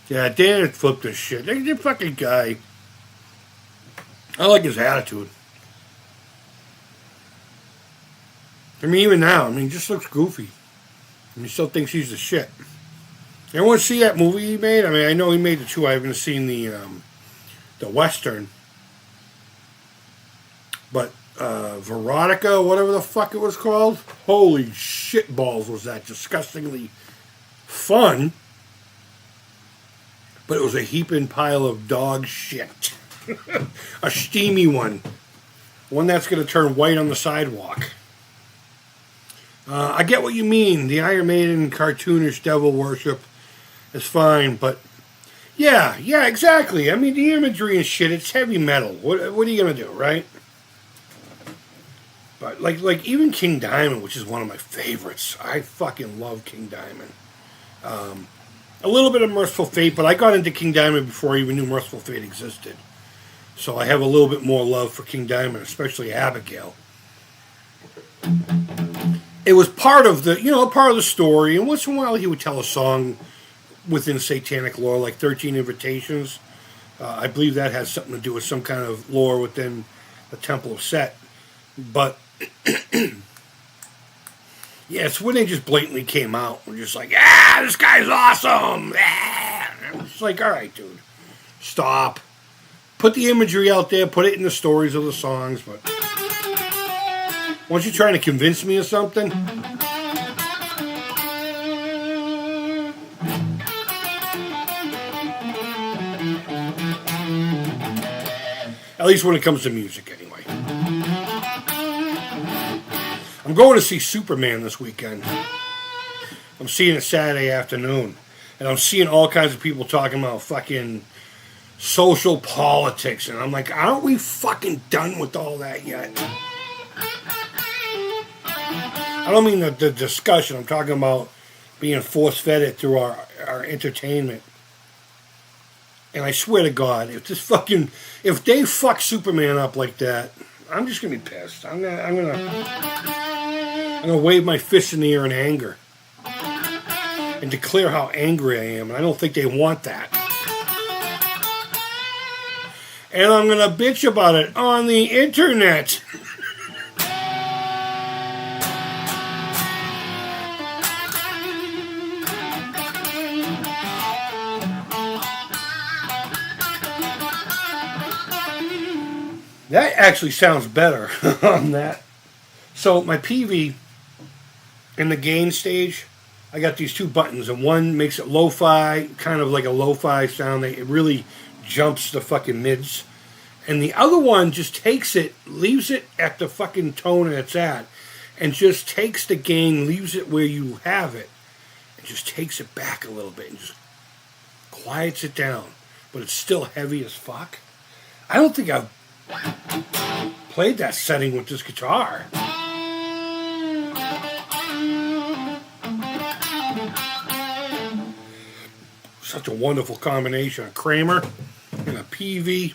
Yeah, Dan had flipped this shit. The fucking guy. I like his attitude. I mean, even now, he just looks goofy. And he still thinks he's the shit. Anyone see that movie he made? I mean, I know he made the two. I haven't seen the Western. But Veronica, whatever the fuck it was called. Holy shitballs, was that disgustingly fun. But it was a heaping pile of dog shit. A steamy one. One that's going to turn white on the sidewalk. I get what you mean. The Iron Maiden cartoonish devil worship is fine, but yeah, exactly. I mean, the imagery and shit, it's heavy metal. What are you going to do, right? But like even King Diamond, which is one of my favorites. I fucking love King Diamond. A little bit of Merciful Fate, but I got into King Diamond before I even knew Merciful Fate existed. So I have a little bit more love for King Diamond, especially Abigail. It was part of the story, and once in a while he would tell a song within satanic lore, like 13 Invitations. I believe that has something to do with some kind of lore within the Temple of Set. But yeah, it's when they just blatantly came out. We're just like, this guy's awesome. It's like, all right, dude, stop. Put the imagery out there. Put it in the stories of the songs. But once you're trying to convince me of something, at least when it comes to music, anyway. I'm going to see Superman this weekend. I'm seeing it Saturday afternoon. And I'm seeing all kinds of people talking about fucking social politics. And I'm like, aren't we fucking done with all that yet? I don't mean the discussion. I'm talking about being force-fed it through our entertainment. And I swear to God, if they fuck Superman up like that, I'm just gonna be pissed. I'm gonna wave my fist in the air in anger and declare how angry I am. And I don't think they want that. And I'm gonna bitch about it on the internet. That actually sounds better on that. So my PV in the gain stage, I got these two buttons, and one makes it lo-fi, kind of like a lo-fi sound. It really jumps the fucking mids. And the other one just takes it, leaves it at the fucking tone it's at, and just takes the gain, leaves it where you have it, and just takes it back a little bit and just quiets it down. But it's still heavy as fuck. I don't think I've played that setting with this guitar. Such a wonderful combination. A Kramer and a PV.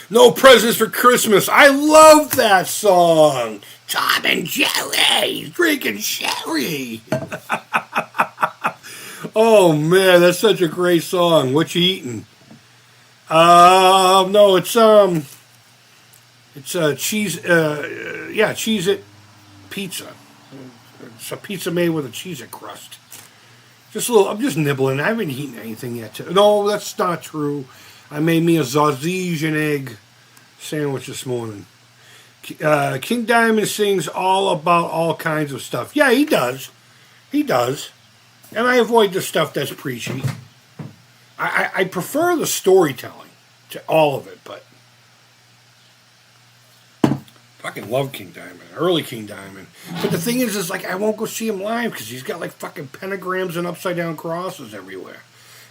No Presents for Christmas. I love that song. Tom and Jerry drinking sherry. Oh man, that's such a great song. What you eating? No, it's cheese. Cheez-It pizza. It's a pizza made with a Cheez-It crust. Just a little. I'm just nibbling. I haven't eaten anything yet. No, that's not true. I made me a sausage and egg sandwich this morning. King Diamond sings all about all kinds of stuff. Yeah, he does. He does. And I avoid the stuff that's preachy. I prefer the storytelling to all of it, but fucking love King Diamond, early King Diamond. But the thing is like I won't go see him live because he's got like fucking pentagrams and upside down crosses everywhere.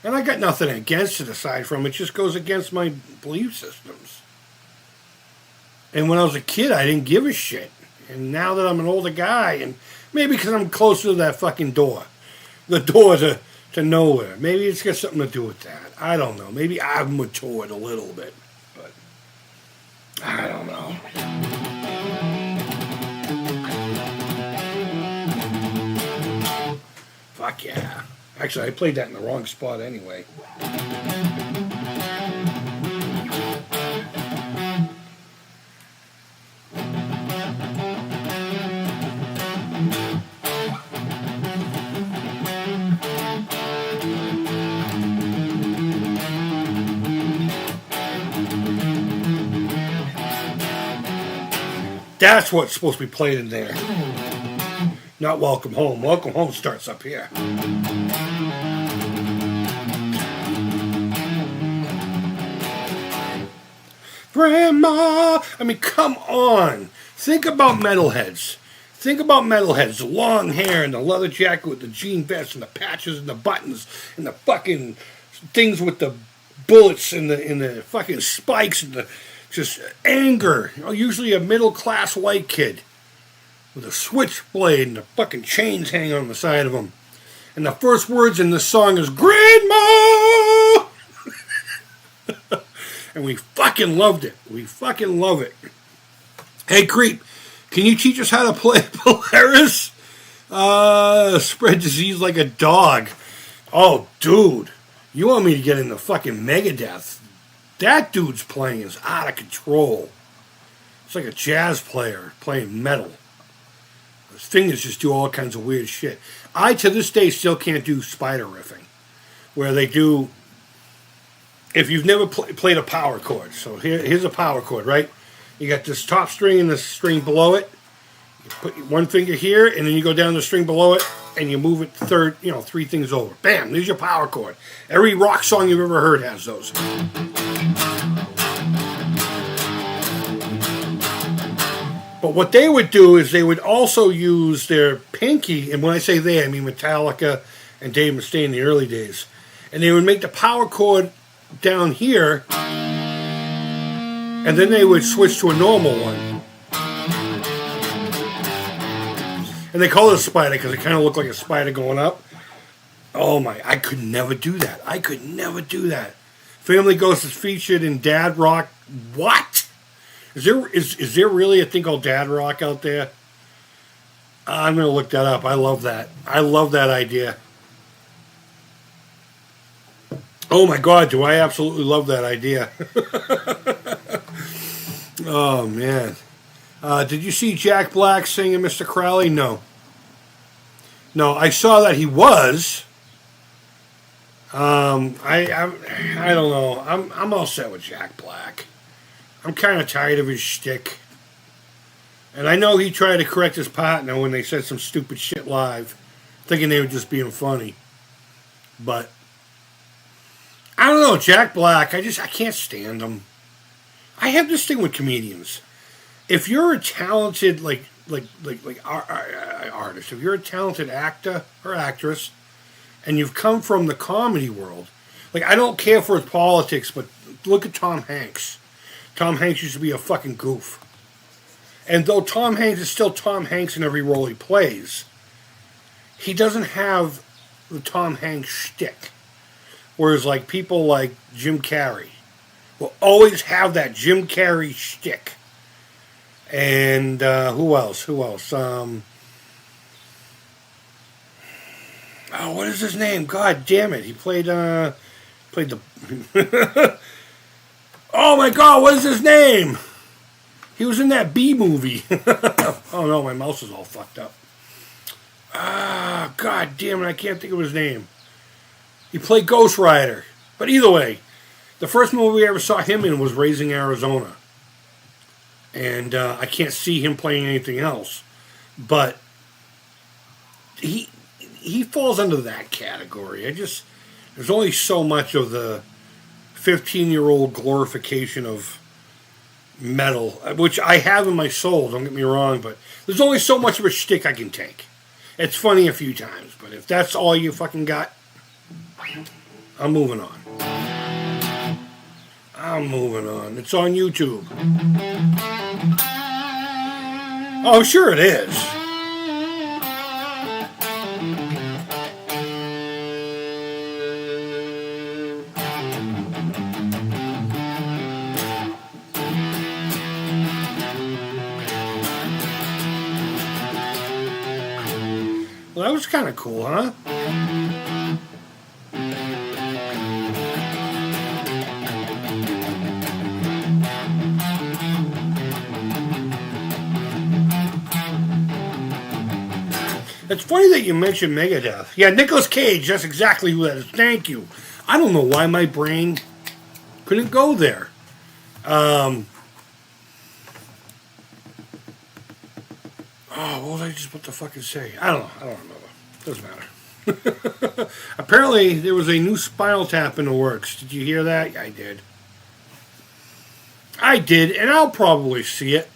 And I got nothing against it aside from it just goes against my belief systems. And when I was a kid, I didn't give a shit. And now that I'm an older guy, and maybe because I'm closer to that fucking door, the door to nowhere. Maybe it's got something to do with that. I don't know. Maybe I've matured a little bit, but I don't know. Fuck yeah. Actually, I played that in the wrong spot anyway. That's what's supposed to be played in there. Not Welcome Home. Welcome Home starts up here. Grandma! I mean, come on. Think about metalheads. Think about metalheads. The long hair and the leather jacket with the jean vest and the patches and the buttons and the fucking things with the bullets and the fucking spikes and the just anger. You know, usually a middle-class white kid with a switchblade and the fucking chains hanging on the side of him. And the first words in the song is, Grandma! And we fucking loved it. We fucking love it. Hey, Creep, can you teach us how to play Polaris? Spread disease like a dog. Oh, dude. You want me to get into fucking Megadeth? That dude's playing is out of control. It's like a jazz player playing metal. His fingers just do all kinds of weird shit. I, to this day, still can't do spider riffing. Where they do... If you've never played a power chord. So here's a power chord, right? You got this top string and this string below it. You put one finger here, and then you go down the string below it, and you move it three things over. Bam, there's your power chord. Every rock song you've ever heard has those. But what they would do is they would also use their pinky, and when I say they, I mean Metallica and Dave Mustaine in the early days. And they would make the power chord down here, and then they would switch to a normal one. And they call it a spider because it kind of looked like a spider going up. Oh my, I could never do that. I could never do that. Family Ghost is featured in Dad Rock. What? Is there really a thing called Dad Rock out there? I'm going to look that up. I love that. I love that idea. Oh my God, do I absolutely love that idea. Oh man. Did you see Jack Black singing Mr. Crowley? No. No, I saw that he was. I don't know. I'm all set with Jack Black. I'm kind of tired of his shtick. And I know he tried to correct his partner when they said some stupid shit live, thinking they were just being funny. But I don't know, Jack Black, I can't stand him. I have this thing with comedians. If you're a talented artist, if you're a talented actor or actress, and you've come from the comedy world, like I don't care for politics, but look at Tom Hanks. Tom Hanks used to be a fucking goof. And though Tom Hanks is still Tom Hanks in every role he plays, he doesn't have the Tom Hanks shtick. Whereas like people like Jim Carrey will always have that Jim Carrey shtick. And who else? What is his name? God damn it. He played the... Oh my God, what is his name? He was in that B movie. Oh no, my mouse is all fucked up. God damn it, I can't think of his name. He played Ghost Rider. But either way, the first movie I ever saw him in was Raising Arizona. And I can't see him playing anything else. But he falls under that category. There's only so much of the 15-year-old glorification of metal, which I have in my soul, don't get me wrong, but there's only so much of a shtick I can take. It's funny a few times, but if that's all you fucking got, I'm moving on. It's on YouTube. Oh, sure it is. Well, that was kind of cool, huh? It's funny that you mentioned Megadeth. Yeah, Nicolas Cage, that's exactly who that is. Thank you. I don't know why my brain couldn't go there. What was I just about to fucking say? I don't remember. Doesn't matter. Apparently, there was a new Spinal Tap in the works. Did you hear that? Yeah, I did, and I'll probably see it.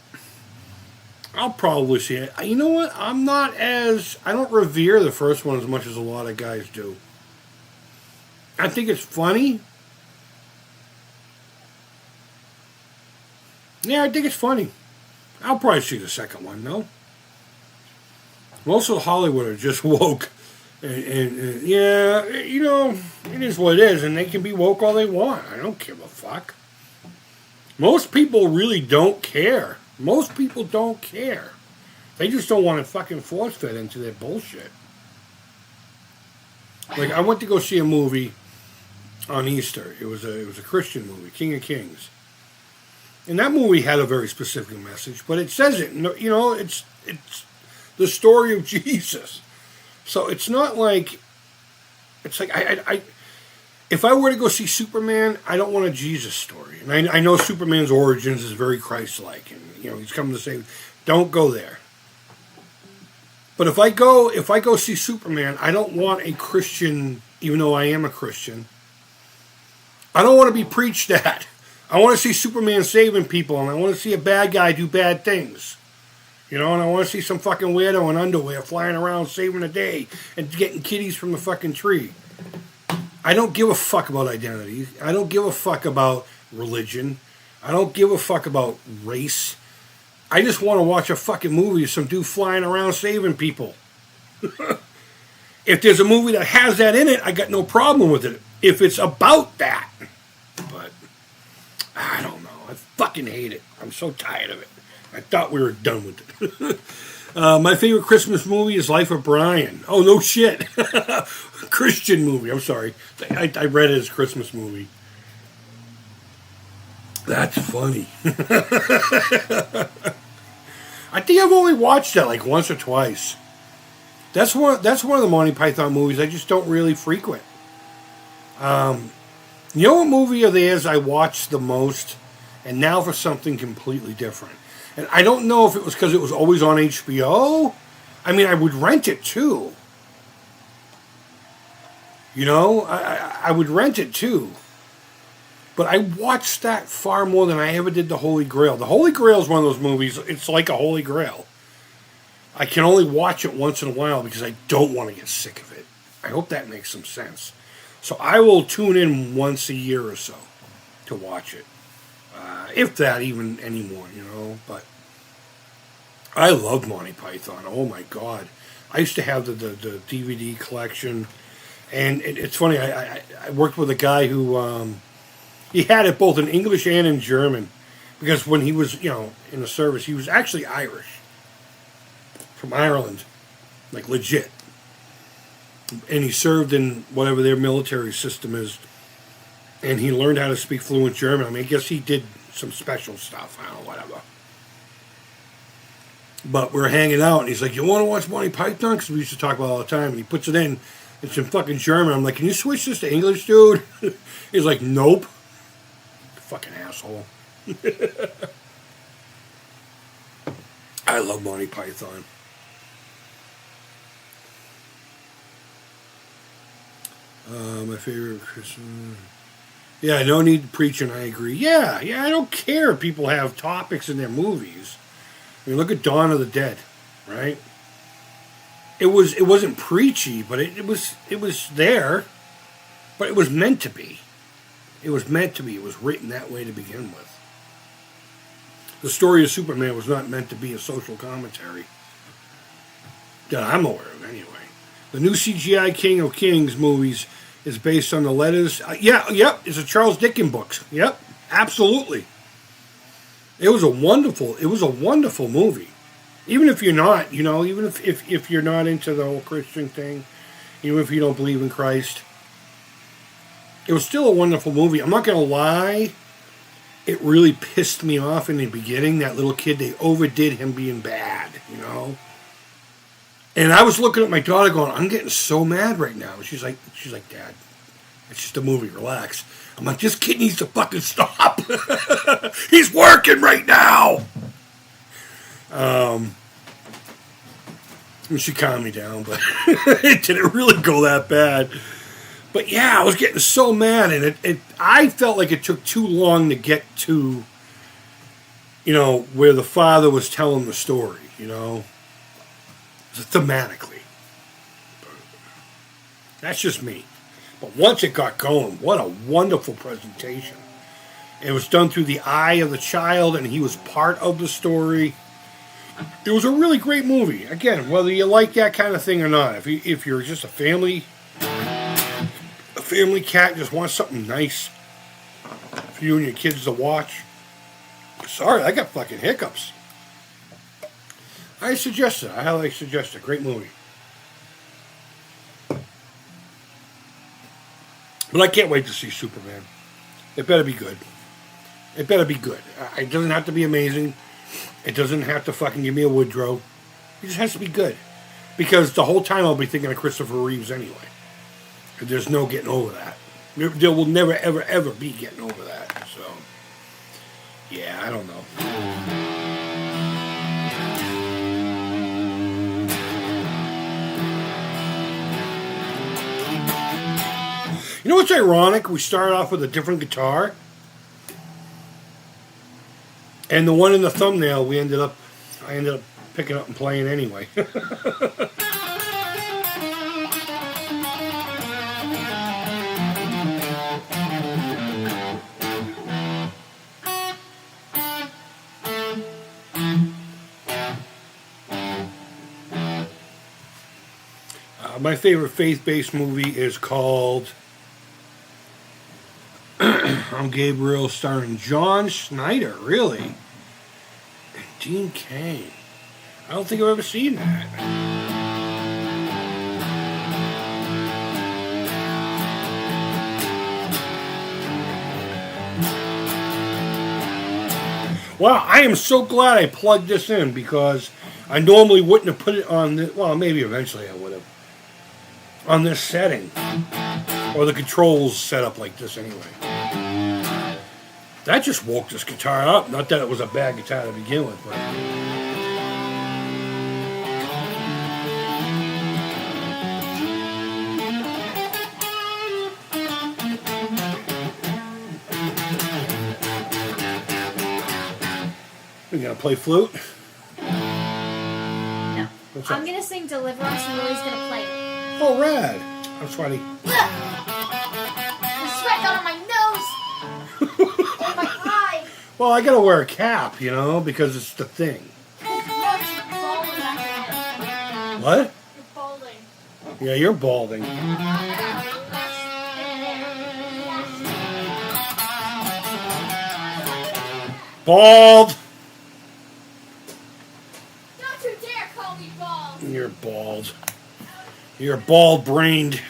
You know what? I don't revere the first one as much as a lot of guys do. I think it's funny. Yeah, I think it's funny. I'll probably see the second one, though. Most of Hollywood are just woke. And yeah, you know, it is what it is, and they can be woke all they want. I don't give a fuck. Most people really don't care. Most people don't care. They just don't want to fucking force fit into their bullshit. Like, I went to go see a movie on Easter. It was a Christian movie, King of Kings. And that movie had a very specific message, but it says it. You know, it's the story of Jesus. So it's not like, it's like, if I were to go see Superman, I don't want a Jesus story. And I know Superman's origins is very Christ-like, and you know he's coming to say, don't go there. But if I go see Superman, I don't want a Christian, even though I am a Christian. I don't want to be preached at. I want to see Superman saving people, and I want to see a bad guy do bad things. You know, and I want to see some fucking weirdo in underwear flying around saving the day and getting kitties from the fucking tree. I don't give a fuck about identity. I don't give a fuck about religion. I don't give a fuck about race. I just want to watch a fucking movie of some dude flying around saving people. If there's a movie that has that in it, I got no problem with it. If it's about that. But, I don't know. I fucking hate it. I'm so tired of it. I thought we were done with it. My favorite Christmas movie is Life of Brian. Oh, no shit. Christian movie. I'm sorry. I read it as Christmas movie. That's funny. I think I've only watched that like once or twice. That's one of the Monty Python movies I just don't really frequent. You know what movie of theirs I watched the most? And now for something completely different. And I don't know if it was because it was always on HBO. I mean, I would rent it too. You know, I would rent it too. But I watched that far more than I ever did The Holy Grail. The Holy Grail is one of those movies, it's like a Holy Grail. I can only watch it once in a while because I don't want to get sick of it. I hope that makes some sense. So I will tune in once a year or so to watch it. If that even anymore, But I loved Monty Python. Oh my God. I used to have the DVD collection. And it's funny, I worked with a guy who... he had it both in English and in German. Because when he was, in the service, he was actually Irish. From Ireland. Like, legit. And he served in whatever their military system is. And he learned how to speak fluent German. I mean, I guess he did some special stuff. I don't know, whatever. But we're hanging out, and he's like, you want to watch Monty Python? Because we used to talk about it all the time. And he puts it in. It's in fucking German. I'm like, can you switch this to English, dude? He's like, nope. Fucking asshole. I love Monty Python. My favorite Christmas... Yeah, no need preaching, I agree. Yeah, I don't care if people have topics in their movies. I mean, look at Dawn of the Dead, right? It wasn't preachy, but it was there. But it was meant to be. It was meant to be. It was written that way to begin with. The story of Superman was not meant to be a social commentary. That I'm aware of, anyway. The new CGI King of Kings movies is based on the letters. It's a Charles Dickens book. Yep, absolutely. It was a wonderful movie. Even if you're not, even if you're not into the whole Christian thing, even if you don't believe in Christ, it was still a wonderful movie. I'm not going to lie. It really pissed me off in the beginning, that little kid. They overdid him being bad, And I was looking at my daughter going, I'm getting so mad right now. She's like, Dad, it's just a movie, relax. I'm like, this kid needs to fucking stop. He's working right now. And she calmed me down, but it didn't really go that bad. But yeah, I was getting so mad, and I felt like it took too long to get to, where the father was telling the story, thematically. That's just me. But once it got going, what a wonderful presentation. It was done through the eye of the child, and he was part of the story. It was a really great movie. Again, whether you like that kind of thing or not, if you're just a family cat, just wants something nice for you and your kids to watch. Sorry, I got fucking hiccups. I highly suggest it. Great movie. But I can't wait to see Superman. It better be good. It better be good. It doesn't have to be amazing. It doesn't have to fucking give me a Woodrow. It just has to be good. Because the whole time I'll be thinking of Christopher Reeves anyway. There's no getting over that. There will never, ever, ever be getting over that. So, yeah, I don't know. You know what's ironic? We started off with a different guitar. And the one in the thumbnail, I ended up picking up and playing anyway. My favorite faith-based movie is called I'm Gabriel, starring John Schneider, really? And Dean Cain. I don't think I've ever seen that. Wow, I am so glad I plugged this in because I normally wouldn't have put it on this. Well, maybe eventually I would have. On this setting. Or the controls set up like this anyway. That just woke this guitar up. Not that it was a bad guitar to begin with, but... You gonna play flute? No. What's I'm up? gonna sing Deliver Us and Lily's gonna play it. Oh, rad. I'm sweaty. The sweat got on my nose and my eye. Well, I gotta wear a cap, you know, because it's the thing. No, it's balding back What? there. You're balding. Yeah, you're balding. Bald! Don't you dare call me bald. You're bald. You're bald-brained.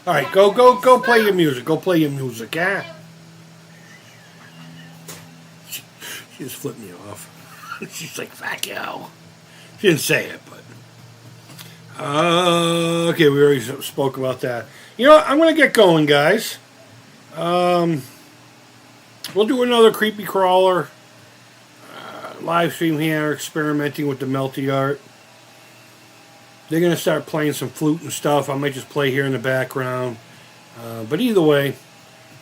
All right, go play your music. Go play your music, yeah? She just flipped me off. She's like, fuck you. She didn't say it, but... okay, we already spoke about that. You know what? I'm going to get going, guys. We'll do another Creepy Crawler live stream here, experimenting with the melty art. They're going to start playing some flute and stuff. I might just play here in the background. But either way,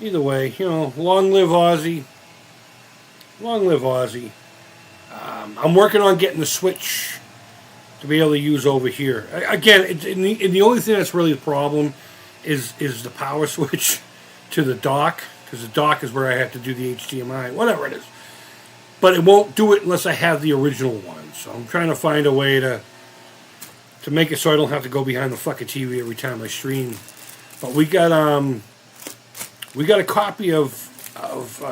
you know, long live Ozzy. Long live Ozzy. I'm working on getting the Switch to be able to use over here. Again, the only thing that's really the problem is the power switch to the dock, because the dock is where I have to do the HDMI, whatever it is. But it won't do it unless I have the original one. So I'm trying to find a way to make it so I don't have to go behind the fucking TV every time I stream. But we got a copy of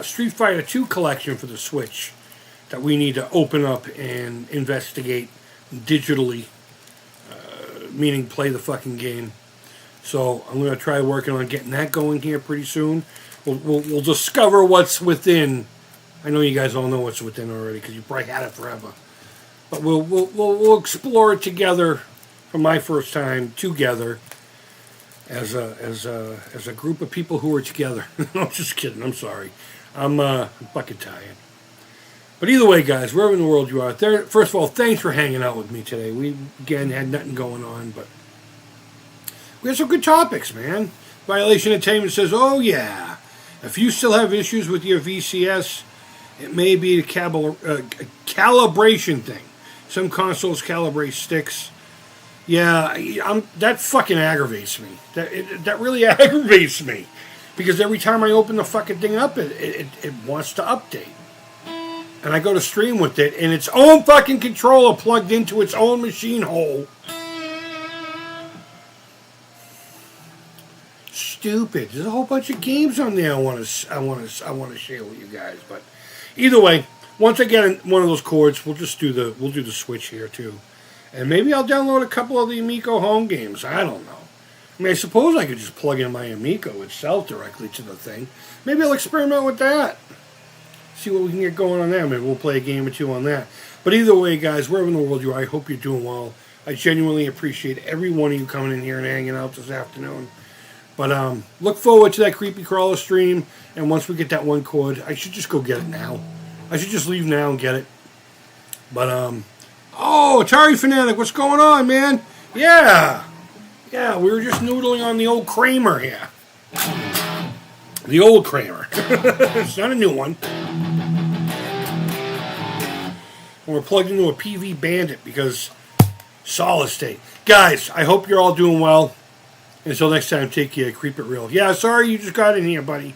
Street Fighter 2 collection for the Switch that we need to open up and investigate digitally, meaning play the fucking game. So I'm going to try working on getting that going here pretty soon. We'll discover what's within. I know you guys all know what's within already because you probably had it forever. But we'll explore it together for my first time together as a group of people who are together. No, I'm just kidding. I'm sorry. I'm fucking tired. But either way, guys, wherever in the world you are, first of all, thanks for hanging out with me today. We, again, had nothing going on, but we had some good topics, man. Violation Entertainment says, oh, yeah, if you still have issues with your VCS, it may be a calibration thing. Some consoles calibrate sticks. Yeah, that fucking aggravates me. That really aggravates me. Because every time I open the fucking thing up, it wants to update. And I go to stream with it, and its own fucking controller plugged into its own machine hole. Stupid. There's a whole bunch of games on there I want to share with you guys. But either way, once I get one of those cords, we'll do the Switch here too, and maybe I'll download a couple of the Amico home games. I don't know. I mean, I suppose I could just plug in my Amico itself directly to the thing. Maybe I'll experiment with that. See what we can get going on there. Maybe we'll play a game or two on that. But either way, guys, wherever in the world you are, I hope you're doing well. I genuinely appreciate every one of you coming in here and hanging out this afternoon. But look forward to that Creepy Crawler stream. And once we get that one cord, I should just go get it now. I should just leave now and get it. But, oh, Atari Fanatic, what's going on, man? Yeah, we were just noodling on the old Kramer here. The old Kramer. It's not a new one. And we're plugged into a PV Bandit because solid state. Guys, I hope you're all doing well. Until next time, take care. Keep it real. Yeah, sorry you just got in here, buddy.